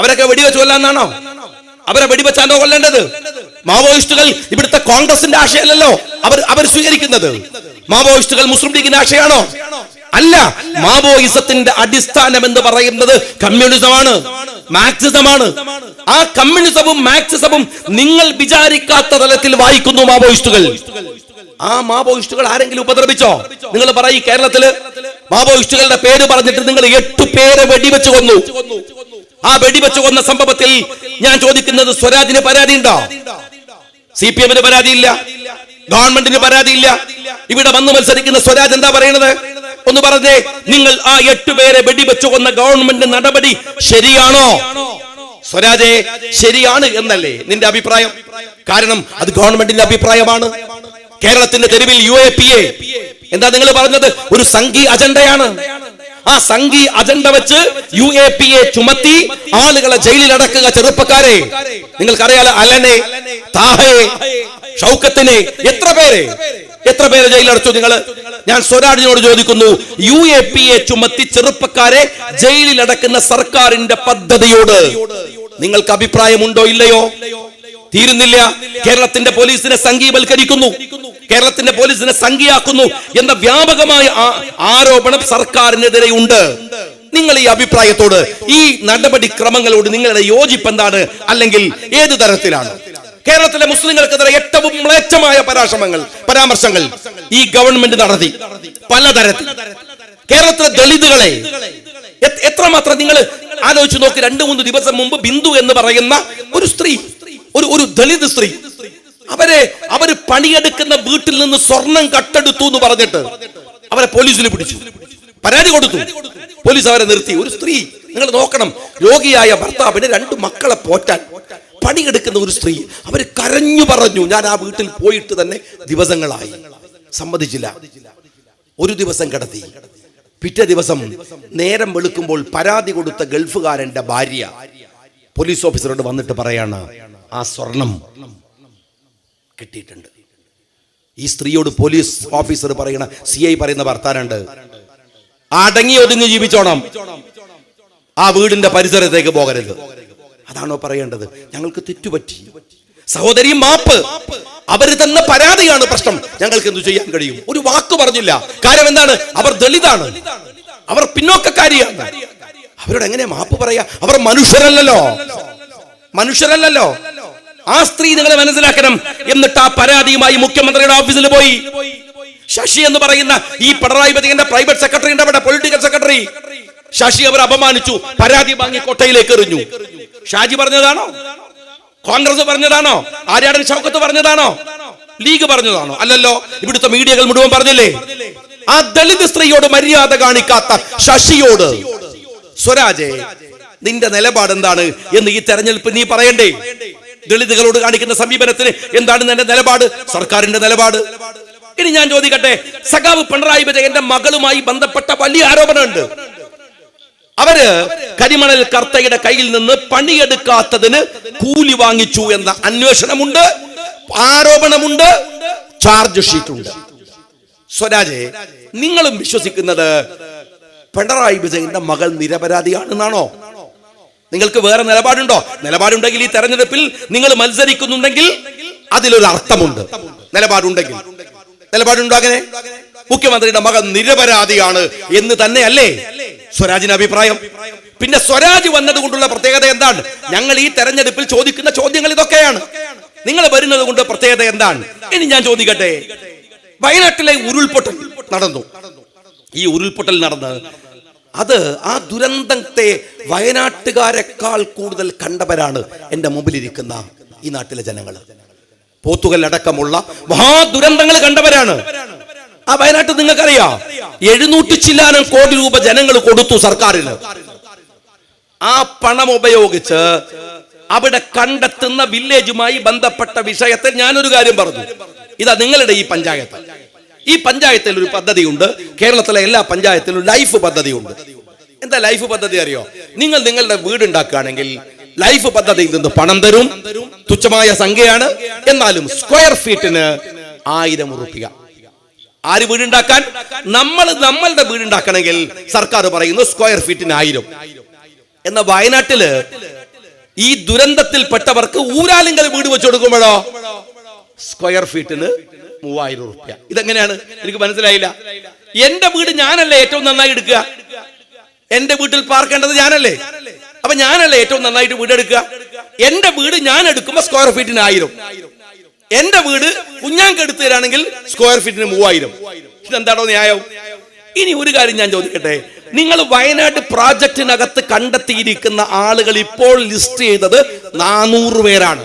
അവരൊക്കെ വെടിവെച്ച് കൊല്ലാന്നാണോ? അവരെ വെടിവെച്ചാണോ കൊല്ലേണ്ടത്? മാവോയിസ്റ്റുകൾ ഇവിടുത്തെ കോൺഗ്രസിന്റെ ആശയമല്ലല്ലോ അവർ സ്വീകരിക്കുന്നത്. മാവോയിസ്റ്റുകൾ മുസ്ലിം ലീഗിന്റെ ആശയമാണോ? അല്ല. മാവോയിസത്തിന്റെ അടിസ്ഥാനം എന്ന് പറയുന്നത് കമ്മ്യൂണിസമാണ്, മാർക്സിസമാണ്. ആ കമ്മ്യൂണിസവും മാർക്സിസവും നിങ്ങൾ വിചാരിക്കാത്ത തലത്തിൽ വായിക്കുന്നു മാവോയിസ്റ്റുകൾ. ആ മാവോയിസ്റ്റുകൾ ആരെങ്കിലും ഉപദ്രവിച്ചോ? നിങ്ങൾ പറയും, കേരളത്തില് മാവോയിസ്റ്റുകളുടെ പേര് പറഞ്ഞിട്ട് നിങ്ങൾ 8 പേരെ വെടിവെച്ച് കൊന്നു. ആ വെടിവെച്ച് കൊന്ന സംഭവത്തിൽ ഞാൻ ചോദിക്കുന്നത്, സ്വരാജിന് പരാതിയുണ്ടോ? CPM-ന് പരാതിയില്ല, ഗവൺമെന്റിന് പരാതിയില്ല. ഇവിടെ വന്ന് മത്സരിക്കുന്ന സ്വരാജ് എന്താ പറയുന്നത്? ഒന്ന് പറഞ്ഞേ, നിങ്ങൾ ആ 8 പേരെ വെടിവെച്ച് കൊന്ന ഗവൺമെന്റ് നടപടി ശരിയാണോ? സ്വരാജെ, ശരിയാണ് എന്നല്ലേ നിന്റെ അഭിപ്രായം? കാരണം അത് ഗവൺമെന്റിന്റെ അഭിപ്രായമാണ്. കേരളത്തിന്റെ തെരുവിൽ UAPA എന്താ നിങ്ങൾ പറഞ്ഞത്? ഒരു സംഘീയ അജണ്ടയാണ്. ആ സംഘീയ അജണ്ട വെച്ച് UAPA ചുമത്തി ആളുകളെ ജയിലിൽ അടക്കുക. ചെറുപ്പക്കാരെ നിങ്ങൾക്കറിയാലോ, അലനെ, താഹയെ, ഷൗക്കത്തിനെ, എത്ര പേരെ ജയിലടച്ചു നിങ്ങൾ? ഞാൻ സ്വരാജിനോട് ചോദിക്കുന്നു, UAPA ചുമത്തി ചെറുപ്പക്കാരെ ജയിലിൽ അടക്കുന്ന സർക്കാരിന്റെ പദ്ധതിയോട് നിങ്ങൾക്ക് അഭിപ്രായമുണ്ടോ ഇല്ലയോ? തീരുന്നില്ല. കേരളത്തിന്റെ പോലീസിനെ സംഘീവൽക്കരിക്കുന്നു, കേരളത്തിന്റെ പോലീസിനെ സംഘീയാക്കുന്നു എന്ന വ്യാപകമായ ആരോപണം സർക്കാരിനെതിരെ ഉണ്ട്. നിങ്ങൾ ഈ അഭിപ്രായത്തോട്, ഈ നടപടിക്രമങ്ങളോട് നിങ്ങളുടെ യോജിപ്പ് എന്താണ്? അല്ലെങ്കിൽ ഏത് തരത്തിലാണ്? കേരളത്തിലെ മുസ്ലിങ്ങൾക്കെതിരെ ഏറ്റവും മ്ലേച്ഛമായ പരാമർശങ്ങൾ ഈ ഗവൺമെന്റ് നടത്തി പലതരത്തിൽ. കേരളത്തിലെ ദളിതുകളെ എത്രമാത്രം നിങ്ങൾ ആലോചിച്ച് നോക്കി. 2-3 ദിവസം മുമ്പ് ബിന്ദു എന്ന് പറയുന്ന ഒരു സ്ത്രീ, ഒരു ദളിത് സ്ത്രീ, അവര് പണിയെടുക്കുന്ന വീട്ടിൽ നിന്ന് സ്വർണം കട്ടെടുത്തു എന്ന് പറഞ്ഞിട്ട് അവരെ പോലീസിൽ പിടിച്ചു, പരാതി കൊടുത്തു. പോലീസ് അവരെ നിർത്തി. ഒരു സ്ത്രീ, നിങ്ങൾ നോക്കണം, രോഗിയായ ഭർത്താവിന് 2 മക്കളെ പോറ്റാൻ പണിയെടുക്കുന്ന ഒരു സ്ത്രീ, അവര് കരഞ്ഞു പറഞ്ഞു, ഞാൻ ആ വീട്ടിൽ പോയിട്ട് തന്നെ ദിവസങ്ങളായി, സമ്മതിച്ചില്ല. ഒരു ദിവസം കിടത്തി. പിറ്റേ ദിവസം നേരം വെളുക്കുമ്പോൾ പരാതി കൊടുത്ത ഗൾഫുകാരന്റെ ഭാര്യ പോലീസ് ഓഫീസറോട് വന്നിട്ട് പറയാണ്, ആ സ്വർണം കിട്ടിയിട്ടുണ്ട്. ഈ സ്ത്രീയോട് പോലീസ് ഓഫീസർ പറയണ, CI പറയുന്ന വർത്താനുണ്ട്, അടങ്ങി ഒതുങ്ങി ജീവിച്ചോണം, ആ വീടിന്റെ പരിസരത്തേക്ക് പോകരുത്. അതാണോ പറയേണ്ടത്? ഞങ്ങൾക്ക് തെറ്റുപറ്റി സഹോദരി, മാപ്പ്. അവര് തന്ന പരാതിയാണ് പ്രശ്നം, ഞങ്ങൾക്ക് എന്തു ചെയ്യാൻ കഴിയും? ഒരു വാക്ക് പറഞ്ഞില്ല. കാര്യം എന്താണ്? അവർ ദളിതാണ്, അവർ പിന്നോക്കക്കാരിയാണ്. അവരോട് എങ്ങനെ മാപ്പ് പറയാ? അവർ മനുഷ്യരല്ലല്ലോ. ആ സ്ത്രീ നിങ്ങളെ മനസ്സിലാക്കണം. എന്നിട്ട് ആ പരാതിയുമായി മുഖ്യമന്ത്രിയുടെ ഓഫീസിൽ പോയി. ശശി എന്ന് പറയുന്ന ഈ പിണറായി വിജയന്റെ പ്രൈവറ്റ് സെക്രട്ടറി ഉണ്ട്, അവിടെ പൊളിറ്റിക്കൽ സെക്രട്ടറി. ശശി അവർ അപമാനിച്ചു, പരാതി വാങ്ങി കോട്ടയിലേക്ക് എറിഞ്ഞു. ഷാജി പറഞ്ഞതാണോ? കോൺഗ്രസ് പറഞ്ഞതാണോ? ആര്യാടൻ ഷൗക്കത്ത് പറഞ്ഞതാണോ? ലീഗ് പറഞ്ഞതാണോ? അല്ലല്ലോ. ഇവിടുത്തെ മീഡിയകൾ മുഴുവൻ പറഞ്ഞില്ലേ? ആ ദളിത് സ്ത്രീയോട് മര്യാദ കാണിക്കാത്ത ശശിയോട് സ്വരാജെ നിന്റെ നിലപാട് എന്താണ് എന്ന് ഈ തെരഞ്ഞെടുപ്പ് നീ പറയണ്ടേ? ദളിതുകളോട് കാണിക്കുന്ന സമീപനത്തിന് എന്താണ് നിന്റെ നിലപാട്, സർക്കാരിന്റെ നിലപാട്? ഇനി ഞാൻ ചോദിക്കട്ടെ, സഖാവ് പിണറായി വിജയന്റെ മകളുമായി ബന്ധപ്പെട്ട വലിയ ആരോപണമുണ്ട്. അവര് കരിമണൽ കർത്തയുടെ കയ്യിൽ നിന്ന് പണിയെടുക്കാത്തതിന് കൂലി വാങ്ങിച്ചു എന്ന അന്വേഷണമുണ്ട്, ആരോപണമുണ്ട്, ചാർജ് ഷീറ്റുണ്ട്. സ്വരാജെ, നിങ്ങളും വിശ്വസിക്കുന്നത് പിണറായി വിജയന്റെ മകൾ നിരപരാധിയാണെന്നാണോ? നിങ്ങൾക്ക് വേറെ നിലപാടുണ്ടോ? നിലപാടുണ്ടെങ്കിൽ ഈ തെരഞ്ഞെടുപ്പിൽ നിങ്ങൾ മത്സരിക്കുന്നുണ്ടെങ്കിൽ അതിലൊരു അർത്ഥമുണ്ട്. നിലപാടുണ്ടോ? അങ്ങനെ മുഖ്യമന്ത്രിയുടെ മകൻ നിരപരാധിയാണ് എന്ന് തന്നെയല്ലേ സ്വരാജിന്റെ അഭിപ്രായം? പിന്നെ സ്വരാജ് വന്നതുകൊണ്ടുള്ള പ്രത്യേകത എന്താണ്? ഞങ്ങൾ ഈ തെരഞ്ഞെടുപ്പിൽ ചോദിക്കുന്ന ചോദ്യങ്ങൾ ഇതൊക്കെയാണ്. നിങ്ങൾ വരുന്നത് കൊണ്ട് പ്രത്യേകത എന്താണ്? ഇനി ഞാൻ ചോദിക്കട്ടെ, വയനാട്ടിലെ ഉരുൾപൊട്ടൽ നടന്നു. ഈ ഉരുൾപൊട്ടൽ നടന്ന് അത് ആ ദുരന്തത്തെ വയനാട്ടുകാരെക്കാൾ കൂടുതൽ കണ്ടവരാണ് എൻ്റെ മുമ്പിലിരിക്കുന്ന ഈ നാട്ടിലെ ജനങ്ങൾ. പോത്തുകൽ അടക്കമുള്ള മഹാദുരന്തങ്ങൾ കണ്ടവരാണ്. ആ വയനാട്ടിൽ നിങ്ങൾക്കറിയാം, 700 ചില്ലാനം കോടി രൂപ ജനങ്ങൾ കൊടുത്തു സർക്കാരിന്. ആ പണം ഉപയോഗിച്ച് അവിടെ കണ്ടെത്തുന്ന വില്ലേജുമായി ബന്ധപ്പെട്ട വിഷയത്തിൽ ഞാനൊരു കാര്യം പറഞ്ഞു. ഇതാ നിങ്ങളുടെ ഈ പഞ്ചായത്തിൽ ഒരു പദ്ധതിയുണ്ട്. കേരളത്തിലെ എല്ലാ പഞ്ചായത്തിലും ലൈഫ് പദ്ധതിയുണ്ട്. എന്താ ലൈഫ് പദ്ധതി അറിയോ? നിങ്ങൾ നിങ്ങളുടെ വീടുണ്ടാക്കുകയാണെങ്കിൽ ലൈഫ് പദ്ധതിയിൽ നിന്ന് പണം തരും. തുച്ഛമായ സംഖ്യയാണ്, എന്നാലും സ്ക്വയർ ഫീറ്റിന് 1000 രൂപ. ആര് വീടുണ്ടാക്കാൻ? നമ്മളുടെ വീടുണ്ടാക്കണമെങ്കിൽ സർക്കാർ പറയുന്നു സ്ക്വയർ ഫീറ്റിന് 1000. എന്ന വയനാട്ടില് ഈ ദുരന്തത്തിൽപ്പെട്ടവർക്ക് ഊരാലിങ്കൽ വീട് വെച്ചു കൊടുക്കുമ്പോഴോ സ്ക്വയർ ഫീറ്റിന് 3000 രൂപ. ഇതെങ്ങനെയാണ്? എനിക്ക് മനസ്സിലായില്ല. എന്റെ വീട് ഞാനല്ലേ ഏറ്റവും നന്നായി എടുക്കുക? എന്റെ വീട്ടിൽ പാർക്കേണ്ടത് ഞാനല്ലേ? അപ്പൊ ഞാനല്ലേ ഏറ്റവും നന്നായിട്ട് വീട് എടുക്കുക? എന്റെ വീട് ഞാൻ എടുക്കുമ്പോ സ്ക്വയർ ഫീറ്റിന് 1000. എന്റെ വീട് കുഞ്ഞാങ്ക് എടുത്തു തരാണെങ്കിൽ സ്ക്വയർ ഫീറ്റിന് 3000. ഇതെന്താണോ ന്യായം? ഇനി ഒരു കാര്യം ഞാൻ ചോദിക്കട്ടെ, നിങ്ങൾ വയനാട് പ്രോജക്റ്റിനകത്ത് കണ്ടെത്തിയിരിക്കുന്ന ആളുകൾ ഇപ്പോൾ ലിസ്റ്റ് ചെയ്തത് 400 പേരാണ്.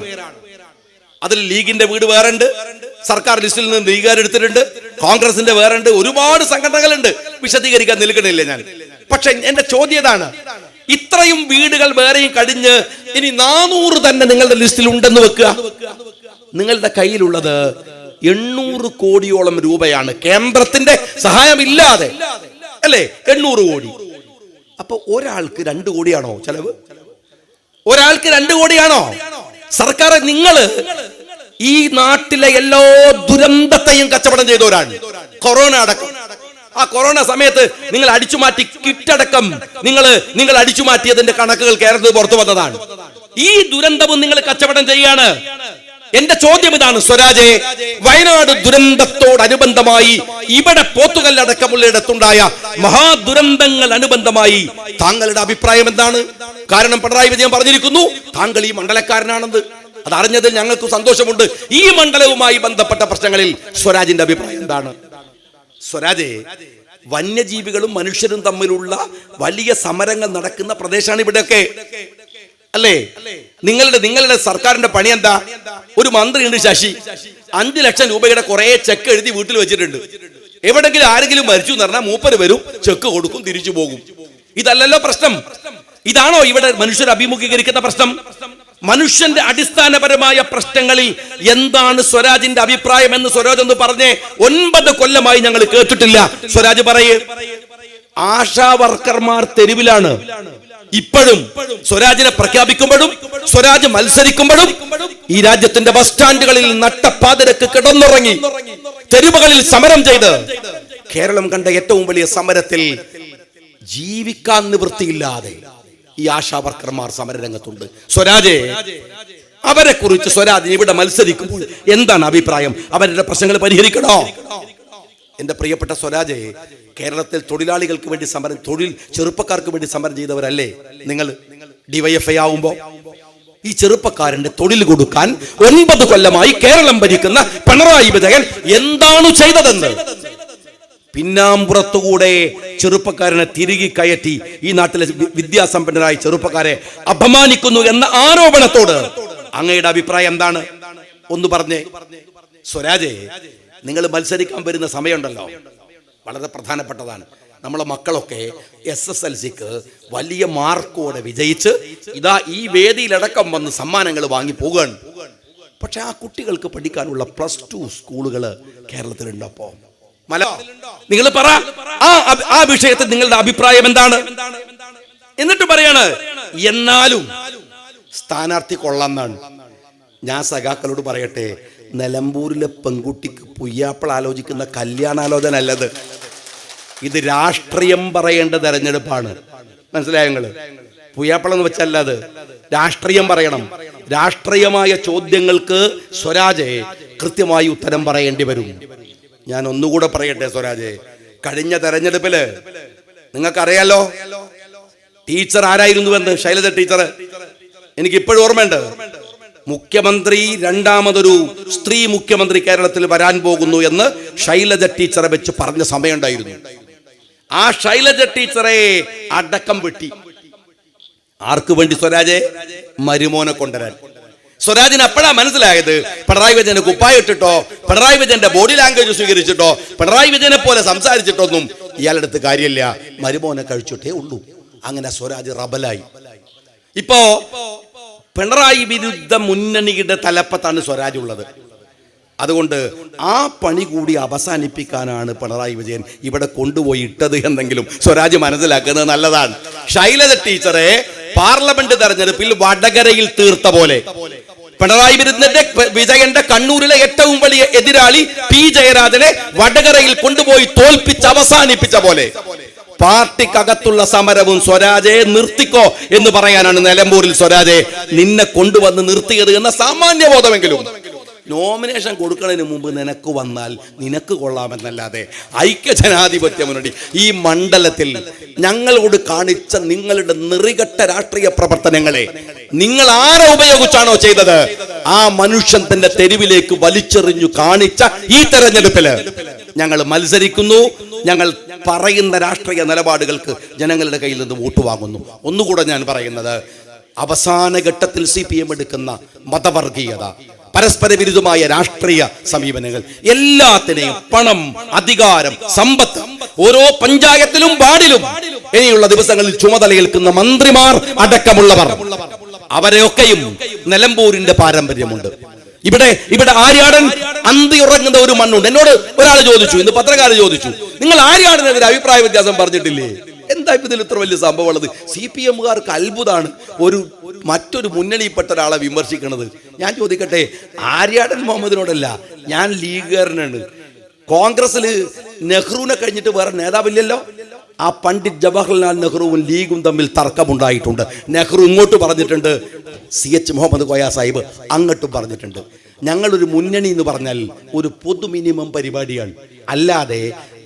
അതിൽ ലീഗിന്റെ വീട് വേറെ ഉണ്ട്, സർക്കാർ ലിസ്റ്റിൽ നിന്ന് ലീഗുകാർ എടുത്തിട്ടുണ്ട്, കോൺഗ്രസിന്റെ വേറെ ഉണ്ട്, ഒരുപാട് സംഘടനകളുണ്ട്. വിശദീകരിക്കാൻ നിൽക്കണില്ല ഞാൻ. പക്ഷെ എന്റെ ചോദ്യം ഇതാണ്, ഇത്രയും വീടുകൾ വേറെയും കഴിഞ്ഞ് ഇനി 400 തന്നെ നിങ്ങളുടെ ലിസ്റ്റിൽ ഉണ്ടെന്ന് വെക്കുക. നിങ്ങളുടെ കയ്യിലുള്ളത് 800 കോടിയോളം രൂപയാണ്, കേന്ദ്രത്തിന്റെ സഹായമില്ലാതെ അല്ലേ? 800 കോടി. അപ്പൊ ഒരാൾക്ക് 2 കോടിയാണോ ചെലവ്? ഒരാൾക്ക് 2 കോടിയാണോ? സർക്കാർ, നിങ്ങൾ ഈ നാട്ടിലെ എല്ലാ ദുരന്തത്തെയും കച്ചവടം ചെയ്തവരാണ്. കൊറോണ അടക്കം, ആ കൊറോണ സമയത്ത് നിങ്ങൾ അടിച്ചുമാറ്റി കിറ്റടക്കം നിങ്ങൾ അടിച്ചുമാറ്റിയതിന്റെ കണക്കുകൾ കേരളത്തിൽ പുറത്തു വന്നതാണ്. ഈ ദുരന്തവും നിങ്ങൾ കച്ചവടം ചെയ്യാണ്. എന്റെ ചോദ്യം ഇതാണ്, സ്വരാജെ, വയനാട് ദുരന്തത്തോടനുബന്ധമായി ഇവിടെ പോത്തുകല്ലടക്കമുള്ളിടത്തുണ്ടായ മഹാദുരന്തങ്ങൾ അനുബന്ധമായി താങ്കളുടെ അഭിപ്രായം എന്താണ്? കാരണം പിണറായി വിജയൻ പറഞ്ഞിരിക്കുന്നു താങ്കൾ ഈ മണ്ഡലക്കാരനാണെന്ന്. അതറിഞ്ഞതിൽ ഞങ്ങൾക്ക് സന്തോഷമുണ്ട്. ഈ മണ്ഡലവുമായി ബന്ധപ്പെട്ട പ്രശ്നങ്ങളിൽ സ്വരാജിന്റെ അഭിപ്രായം എന്താണ്? സ്വരാജെ, വന്യജീവികളും മനുഷ്യരും തമ്മിലുള്ള വലിയ സമരങ്ങൾ നടക്കുന്ന പ്രദേശമാണ് ഇവിടെയൊക്കെ അല്ലേ? നിങ്ങളുടെ സർക്കാരിന്റെ പണി എന്താ? ഒരു മന്ത്രിയുണ്ട് ശശി, 5 ലക്ഷം രൂപയുടെ കുറെ ചെക്ക് എഴുതി വീട്ടിൽ വെച്ചിട്ടുണ്ട്. എവിടെങ്കിലും ആരെങ്കിലും മരിച്ചു എന്ന് പറഞ്ഞാൽ മൂപ്പര് വരും, ചെക്ക് കൊടുക്കും, തിരിച്ചു പോകും. ഇതല്ലല്ലോ പ്രശ്നം. ഇതാണോ ഇവിടെ മനുഷ്യർ അഭിമുഖീകരിക്കുന്ന പ്രശ്നം? മനുഷ്യന്റെ അടിസ്ഥാനപരമായ പ്രശ്നങ്ങളിൽ എന്താണ് സ്വരാജിന്റെ അഭിപ്രായം എന്ന് സ്വരാജ് ഒന്ന് പറഞ്ഞേ. 9 കൊല്ലമായി ഞങ്ങൾ കേട്ടിട്ടില്ല. സ്വരാജ് പറയേ. ആശാ വർക്കർമാർ തെരുവിലാണ് ഇപ്പോഴും. സ്വരാജിനെ പ്രഖ്യാപിക്കുമ്പോഴും സ്വരാജ് മത്സരിക്കുമ്പോഴും ഈ രാജ്യത്തിന്റെ ബസ് സ്റ്റാൻഡുകളിൽ നട്ടപ്പാതിരക്ക് കിടന്നുറങ്ങി തെരുവുകളിൽ സമരം ചെയ്ത് കേരളം കണ്ട ഏറ്റവും വലിയ സമരത്തിൽ ജീവിക്കാൻ നിവൃത്തിയില്ലാതെ ഈ ആശാ വർക്കർമാർ സമരരംഗത്തുണ്ട്. സ്വരാജെ, അവരെ കുറിച്ച് സ്വരാജ് ഇവിടെ മത്സരിക്കുമ്പോൾ എന്താണ് അഭിപ്രായം? അവരുടെ പ്രശ്നങ്ങൾ പരിഹരിക്കണോ? എന്റെ പ്രിയപ്പെട്ട സ്വരാജെ, കേരളത്തിൽ തൊഴിലാളികൾക്ക് വേണ്ടി സമരം, ചെറുപ്പക്കാർക്ക് വേണ്ടി സമരം ചെയ്തവരല്ലേ നിങ്ങൾ? ഡിവൈഎഫ്ഐ ആവുമ്പോ ഈ ചെറുപ്പക്കാരന്റെ തൊഴിൽ കൊടുക്കാൻ 9 കൊല്ലമായി കേരളം ഭരിക്കുന്ന പിണറായി വിജയൻ എന്താണ് ചെയ്തതെന്ന് പിന്നാമ്പുറത്തുകൂടെ ചെറുപ്പക്കാരനെ തിരികെ കയറ്റി ഈ നാട്ടിലെ വിദ്യാസമ്പന്നരായ ചെറുപ്പക്കാരെ അപമാനിക്കുന്നു എന്ന ആരോപണത്തോട് അങ്ങയുടെ അഭിപ്രായം എന്താണ്? ഒന്ന് പറഞ്ഞേ. സ്വരാജേ, നിങ്ങൾ മത്സരിക്കാൻ വരുന്ന സമയമുണ്ടല്ലോ, വളരെ പ്രധാനപ്പെട്ടതാണ്. നമ്മളെ മക്കളൊക്കെ SSLCക്ക് വലിയ മാർക്കോടെ വിജയിച്ച് ഇതാ ഈ വേദിയിലടക്കം വന്ന് സമ്മാനങ്ങൾ വാങ്ങി പോവുകയാണ്. പക്ഷെ ആ കുട്ടികൾക്ക് പഠിക്കാനുള്ള +2 സ്കൂളുകൾ കേരളത്തിലുണ്ടപ്പോ നിങ്ങൾ പറ, ആ വിഷയത്തിൽ നിങ്ങളുടെ അഭിപ്രായം എന്താണ്? എന്നിട്ട് പറയാണ് എന്നാലും സ്ഥാനാർത്ഥി കൊള്ളാന്നാണ്. ഞാൻ സഖാക്കളോട് പറയട്ടെ, നിലമ്പൂരിലെ പെൺകുട്ടിക്ക് പുയ്യാപ്പിള ആലോചിക്കുന്ന കല്യാണാലോചന അല്ലത്, ഇത് രാഷ്ട്രീയം പറയേണ്ട തെരഞ്ഞെടുപ്പാണ്. മനസ്സിലായോ നിങ്ങള്? പുയ്യാപ്പിള എന്ന് വെച്ചല്ല, അത് രാഷ്ട്രീയം പറയണം. രാഷ്ട്രീയമായ ചോദ്യങ്ങൾക്ക് സ്വരാജെ കൃത്യമായി ഉത്തരം പറയേണ്ടി വരും. ഞാൻ ഒന്നുകൂടെ പറയട്ടെ സ്വരാജെ, കഴിഞ്ഞ തെരഞ്ഞെടുപ്പില് നിങ്ങൾക്കറിയാലോ ടീച്ചർ ആരായിരുന്നുവെന്ന്? ശൈലജ ടീച്ചർ. എനിക്ക് ഇപ്പോഴും ഓർമ്മയുണ്ട്. മുഖ്യമന്ത്രി, രണ്ടാമതൊരു സ്ത്രീ മുഖ്യമന്ത്രി കേരളത്തിൽ വരാൻ പോകുന്നു എന്ന് ശൈലജ ടീച്ചറെ വെച്ച് പറഞ്ഞ സമയമുണ്ടായിരുന്നു. ആ ശൈലജ ടീച്ചറെ അടക്കം വെട്ടി. ആർക്ക് വേണ്ടി സ്വരാജെ? മരുമോനെ കൊണ്ടുവരാൻ. സ്വരാജിന് അപ്പോഴാ മനസ്സിലായത് പിണറായി വിജയന് കുപ്പായ ഇട്ടിട്ടോ, പിണറായി വിജയന്റെ ബോഡി ലാംഗ്വേജ് സ്വീകരിച്ചിട്ടോ, പിണറായി വിജയനെ പോലെ സംസാരിച്ചിട്ടൊന്നും ഇയാളെടുത്ത് കാര്യമില്ല, മരുമോനെ കഴിച്ചിട്ടേ ഉള്ളൂ. അങ്ങനെ സ്വരാജ് റബലായി. ഇപ്പോ പിണറായി വിരുദ്ധ മുന്നണിയുടെ തലപ്പത്താണ് സ്വരാജ് ഉള്ളത്. അതുകൊണ്ട് ആ പണി കൂടി അവസാനിപ്പിക്കാനാണ് പിണറായി വിജയൻ ഇവിടെ കൊണ്ടുപോയി ഇട്ടത് എന്നെങ്കിലും സ്വരാജ് മനസ്സിലാക്കുന്നത് നല്ലതാണ്. ശൈലജ ടീച്ചറെ പാർലമെന്റ് തെരഞ്ഞെടുപ്പിൽ വടകരയിൽ തീർത്ത പോലെ പിണറായി വിജയന്റെ കണ്ണൂരിലെ ഏറ്റവും വലിയ എതിരാളി പി ജയരാജനെ വടകരയിൽ കൊണ്ടുപോയി തോൽപ്പിച്ച് അവസാനിപ്പിച്ച പോലെ പാർട്ടിക്കകത്തുള്ള സമരവും സ്വരാജെ നിർത്തിക്കോ എന്ന് പറയാനാണ് നിലമ്പൂരിൽ സ്വരാജെ നിന്നെ കൊണ്ടുവന്ന് നിർത്തിയത് എന്ന സാമാന്യ ബോധമെങ്കിലും നോമിനേഷൻ കൊടുക്കുന്നതിന് മുമ്പ് നിനക്ക് വന്നാൽ നിനക്ക് കൊള്ളാമെന്നല്ലാതെ ഐക്യജനാധിപത്യ മുന്നണി ഈ മണ്ഡലത്തിൽ ഞങ്ങളോട് കാണിച്ച നിങ്ങളുടെ നെറികെട്ട രാഷ്ട്രീയ പ്രവർത്തനങ്ങളെ നിങ്ങൾ ആരെ ഉപയോഗിച്ചാണോ ചെയ്തത്, ആ മനുഷ്യൻ തന്റെ തെരുവിലേക്ക് വലിച്ചെറിഞ്ഞു കാണിച്ച ഈ തെരഞ്ഞെടുപ്പില് ഞങ്ങൾ മത്സരിക്കുന്നു. ഞങ്ങൾ പറയുന്ന രാഷ്ട്രീയ നിലപാടുകൾക്ക് ജനങ്ങളുടെ കയ്യിൽ നിന്ന് വോട്ട് വാങ്ങുന്നു. ഒന്നുകൂടെ ഞാൻ പറയുന്നത്, അവസാന ഘട്ടത്തിൽ CPM എടുക്കുന്ന മതവർഗീയത, പരസ്പര വിരുദ്ധമായ രാഷ്ട്രീയ സമീപനങ്ങൾ, എല്ലാത്തിനെയും പണം, അധികാരം, സമ്പത്ത്, ഓരോ പഞ്ചായത്തിലും വാർഡിലും ഇനിയുള്ള ദിവസങ്ങളിൽ ചുമതലയേൽക്കുന്ന മന്ത്രിമാർ അടക്കമുള്ളവർ, അവരെയൊക്കെയും നിലമ്പൂരിന്റെ പാരമ്പര്യമുണ്ട്. ഇവിടെ ആര്യാടൻ അന്തി ഉറങ്ങുന്ന ഒരു മണ്ണുണ്ട്. എന്നോട് ഒരാൾ ചോദിച്ചു, ഇന്ന് പത്രക്കാരൻ ചോദിച്ചു, നിങ്ങൾ ആര്യാടനെതിരെ അഭിപ്രായ വ്യത്യാസം പറഞ്ഞിട്ടില്ലേ? എന്താ ഇതിൽ ഇത്ര വലിയ സംഭവം ഉള്ളത്? CPMകാർക്ക് അത്ഭുതമാണ് മറ്റൊരു മുന്നണിയിൽപ്പെട്ട ഒരാളെ വിമർശിക്കുന്നത്. ഞാൻ ചോദിക്കട്ടെ, ആര്യാടൻ മുഹമ്മദിനോടല്ല, ഞാൻ ലീഗുകാരനാണ്. കോൺഗ്രസിൽ നെഹ്റുവിനെ കഴിഞ്ഞിട്ട് വേറെ നേതാവില്ലല്ലോ. ആ പണ്ഡിറ്റ് ജവഹർലാൽ നെഹ്റുവും ലീഗും തമ്മിൽ തർക്കമുണ്ടായിട്ടുണ്ട്. നെഹ്റു ഇങ്ങോട്ട് പറഞ്ഞിട്ടുണ്ട്, CH മുഹമ്മദ് കോയ സാഹിബ് അങ്ങോട്ടും പറഞ്ഞിട്ടുണ്ട്. ഞങ്ങളൊരു മുന്നണി എന്ന് പറഞ്ഞാൽ ഒരു പൊതു മിനിമം പരിപാടിയാണ്, അല്ലാതെ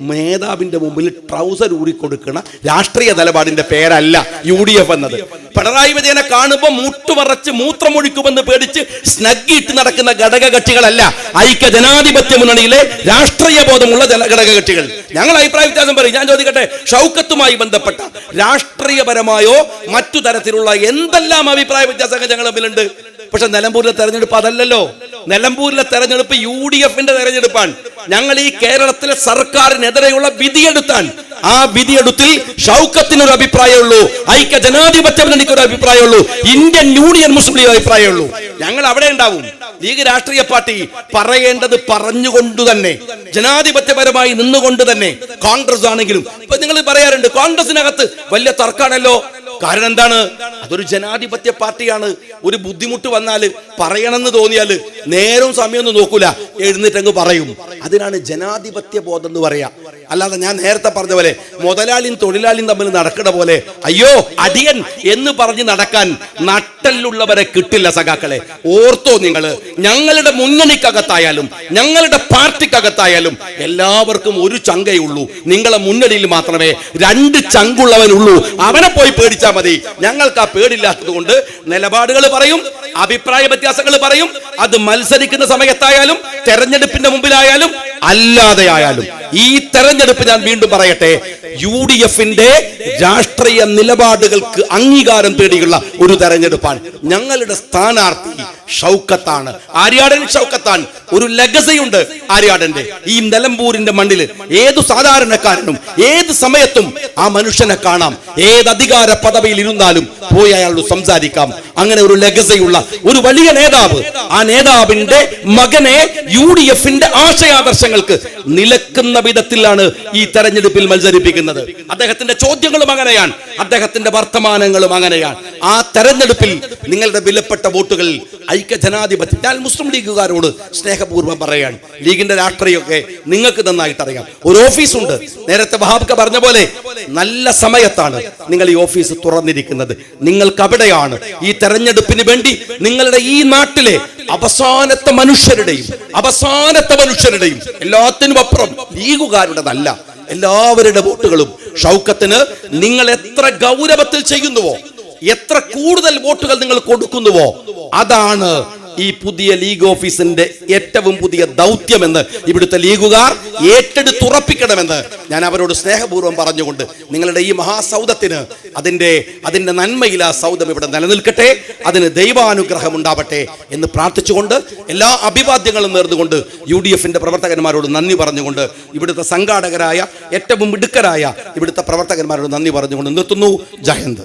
നേതാവിന്റെ മുമ്പിൽ ട്രൗസർ ഊറിക്കൊടുക്കുന്ന രാഷ്ട്രീയ നിലപാടിന്റെ പേരല്ല UDF എന്നത്. പിണറായി വിജയനെ കാണുമ്പോൾ മുട്ടുമറച്ച് മൂത്രമൊഴിക്കുമെന്ന് പേടിച്ച് സ്നഗ്ഗിട്ട് നടക്കുന്ന ഘടകകക്ഷികളല്ല ഐക്യ ജനാധിപത്യ മുന്നണിയിലെ രാഷ്ട്രീയ ബോധമുള്ള ഘടകകക്ഷികൾ. ഞങ്ങൾ അഭിപ്രായ വ്യത്യാസം പറയും. ഞാൻ ചോദിക്കട്ടെ, ഷൗക്കത്തുമായി ബന്ധപ്പെട്ട രാഷ്ട്രീയപരമായോ മറ്റു തരത്തിലുള്ള എന്തെല്ലാം അഭിപ്രായ വ്യത്യാസങ്ങൾ ഞങ്ങൾ തമ്മിലുണ്ട്. പക്ഷെ നിലമ്പൂരിലെ തെരഞ്ഞെടുപ്പ് അതല്ലല്ലോ. നിലമ്പൂരിലെ തെരഞ്ഞെടുപ്പ് UDFന്റെ തെരഞ്ഞെടുപ്പാണ്. ഞങ്ങൾ ഈ കേരളത്തിലെ സർക്കാരിനെതിരെയുള്ള വിധിയെടുത്താൻ, ആ വിധിയെടുത്തിൽ ഷൗക്കത്തിനൊരു അഭിപ്രായമുള്ളൂ, ഐക്യ ജനാധിപത്യ മുന്നണിക്ക് ഒരു അഭിപ്രായമുള്ളൂ, ഇന്ത്യൻ യൂണിയൻ മുസ്ലിം ലീഗ് അഭിപ്രായമുള്ളൂ. ഞങ്ങൾ അവിടെ ഉണ്ടാവും. ലീഗ് രാഷ്ട്രീയ പാർട്ടി പറയേണ്ടത് പറഞ്ഞുകൊണ്ട് തന്നെ, ജനാധിപത്യപരമായി നിന്നുകൊണ്ട് തന്നെ. കോൺഗ്രസ് ആണെങ്കിലും ഇപ്പൊ നിങ്ങൾ പറയാറുണ്ട് കോൺഗ്രസിനകത്ത് വലിയ തർക്കമാണല്ലോ. കാരണം എന്താണ്? അതൊരു ജനാധിപത്യ പാർട്ടിയാണ്. ഒരു ബുദ്ധിമുട്ട് വന്നാൽ പറയണമെന്ന് തോന്നിയാൽ നേരവും സമയമൊന്നും നോക്കൂല, എഴുന്നേറ്റങ്ങ് പറയും. അതിനാണ് ജനാധിപത്യ ബോധം എന്ന് പറയാ. അല്ലാതെ ഞാൻ നേരത്തെ പറഞ്ഞ പോലെ മുതലാളിയും തൊഴിലാളിയും തമ്മിൽ നടക്കുന്ന പോലെ അയ്യോ അടിയൻ എന്ന് പറഞ്ഞ് നടക്കാൻ നട്ടലുള്ളവരെ കിട്ടില്ല സഖാക്കളെ. ഓർത്തോ നിങ്ങൾ, ഞങ്ങളുടെ മുന്നണിക്കകത്തായാലും ഞങ്ങളുടെ പാർട്ടിക്കകത്തായാലും എല്ലാവർക്കും ഒരു ചങ്കേ ഉള്ളൂ. നിങ്ങളെ മുന്നണിയിൽ മാത്രമേ രണ്ട് ചങ്കുള്ളവനുള്ളൂ. അവനെ പോയി പേടിച്ചാൽ മതി. ഞങ്ങൾക്ക് ആ പേടില്ലാത്തത് കൊണ്ട് നിലപാടുകൾ പറയും, അഭിപ്രായ വ്യത്യാസങ്ങൾ പറയും. അത് മത്സരിക്കുന്ന സമയത്തായാലും തെരഞ്ഞെടുപ്പിന്റെ മുമ്പിലായാലും അല്ലാതെ ആയാലും. ഈ തെരഞ്ഞെടുപ്പ് ഞാൻ വീണ്ടും പറയട്ടെ, UDFന്റെ രാഷ്ട്രീയ നിലപാടുകൾക്ക് അംഗീകാരം തേടിയുള്ള ഒരു തെരഞ്ഞെടുപ്പാണ്. ഞങ്ങളുടെ സ്ഥാനാർത്ഥി ഷൗക്കത്താണ്, ആര്യാടൻ ഷൗക്കത്താണ്. ഒരു ലെഗസി ഉണ്ട് ആര്യാടന്റെ. ഈ നിലമ്പൂരിന്റെ മണ്ണിൽ ഏതു സാധാരണക്കാരനും ഏത് സമയത്തും ആ മനുഷ്യനെ കാണാം. ഏത് അധികാര പദവിയിൽ ഇരുന്നാലും പോയി അയാളോട് സംസാരിക്കാം. അങ്ങനെ ഒരു ലെഗസിയുള്ള ഒരു വലിയ നേതാവ്, ആ നേതാവിന്റെ മകനെ UDFന്റെ ആശയാദർശങ്ങൾക്ക് നിലക്കുന്ന വിധത്തിലാണ് ഈ തെരഞ്ഞെടുപ്പിൽ മത്സരിപ്പിക്കുന്നത്. അദ്ദേഹത്തിന്റെ ചോദ്യങ്ങളും അങ്ങനെയാണ്, അദ്ദേഹത്തിന്റെ വർത്തമാനങ്ങളും അങ്ങനെയാണ്. ആ തെരഞ്ഞെടുപ്പിൽ നിങ്ങളുടെ വിലപ്പെട്ട വോട്ടുകൾ ഐക്യ ജനാധിപത്യം. ഞാൻ മുസ്ലിം ലീഗുകാരോട് സ്നേഹപൂർവ്വം പറയാണ്, ലീഗിന്റെ രാഷ്ട്രീയമൊക്കെ നിങ്ങൾക്ക് നന്നായിട്ട് അറിയാം. ഒരു ഓഫീസുണ്ട്, നേരത്തെ വഹാബ് പറഞ്ഞ പോലെ നല്ല സമയത്താണ് നിങ്ങൾ ഈ ഓഫീസ് തുറന്നിരിക്കുന്നത്. നിങ്ങൾക്ക് അവിടെയാണ് ഈ തെരഞ്ഞെടുപ്പിന് വേണ്ടി നിങ്ങളുടെ ഈ നാട്ടിലെ അവസാനത്തെ മനുഷ്യരുടെയും എല്ലാത്തിനും അപ്പുറം ലീഗുകാരുടേതല്ല, എല്ലാവരുടെ വോട്ടുകളും ഷൗക്കത്തിന് നിങ്ങൾ എത്ര ഗൗരവത്തിൽ ചെയ്യുന്നുവോ, എത്ര കൂടുതൽ വോട്ടുകൾ നിങ്ങൾ കൊടുക്കുന്നുവോ, അതാണ് ഈ പുതിയ ലീഗ് ഓഫീസിന്റെ ഏറ്റവും പുതിയ ദൗത്യമെന്ന് ഇവിടുത്തെ ലീഗുകാർ ഏറ്റെടുത്തുറപ്പിക്കണമെന്ന് ഞാൻ അവരോട് സ്നേഹപൂർവ്വം പറഞ്ഞുകൊണ്ട്, നിങ്ങളുടെ ഈ മഹാസൗദത്തിന് അതിന്റെ നന്മയിൽ ആ സൗദം ഇവിടെ നിലനിൽക്കട്ടെ, അതിന് ദൈവാനുഗ്രഹം ഉണ്ടാവട്ടെ എന്ന് പ്രാർത്ഥിച്ചുകൊണ്ട് എല്ലാ അഭിവാദ്യങ്ങളും നേർന്നുകൊണ്ട് UDFന്റെ പ്രവർത്തകന്മാരോട് നന്ദി പറഞ്ഞുകൊണ്ട്, ഇവിടുത്തെ സംഘാടകരായ ഏറ്റവും മിടുക്കരായ ഇവിടുത്തെ പ്രവർത്തകന്മാരോട് നന്ദി പറഞ്ഞുകൊണ്ട് നിർത്തുന്നു. ജയ് ഹിന്ദ്.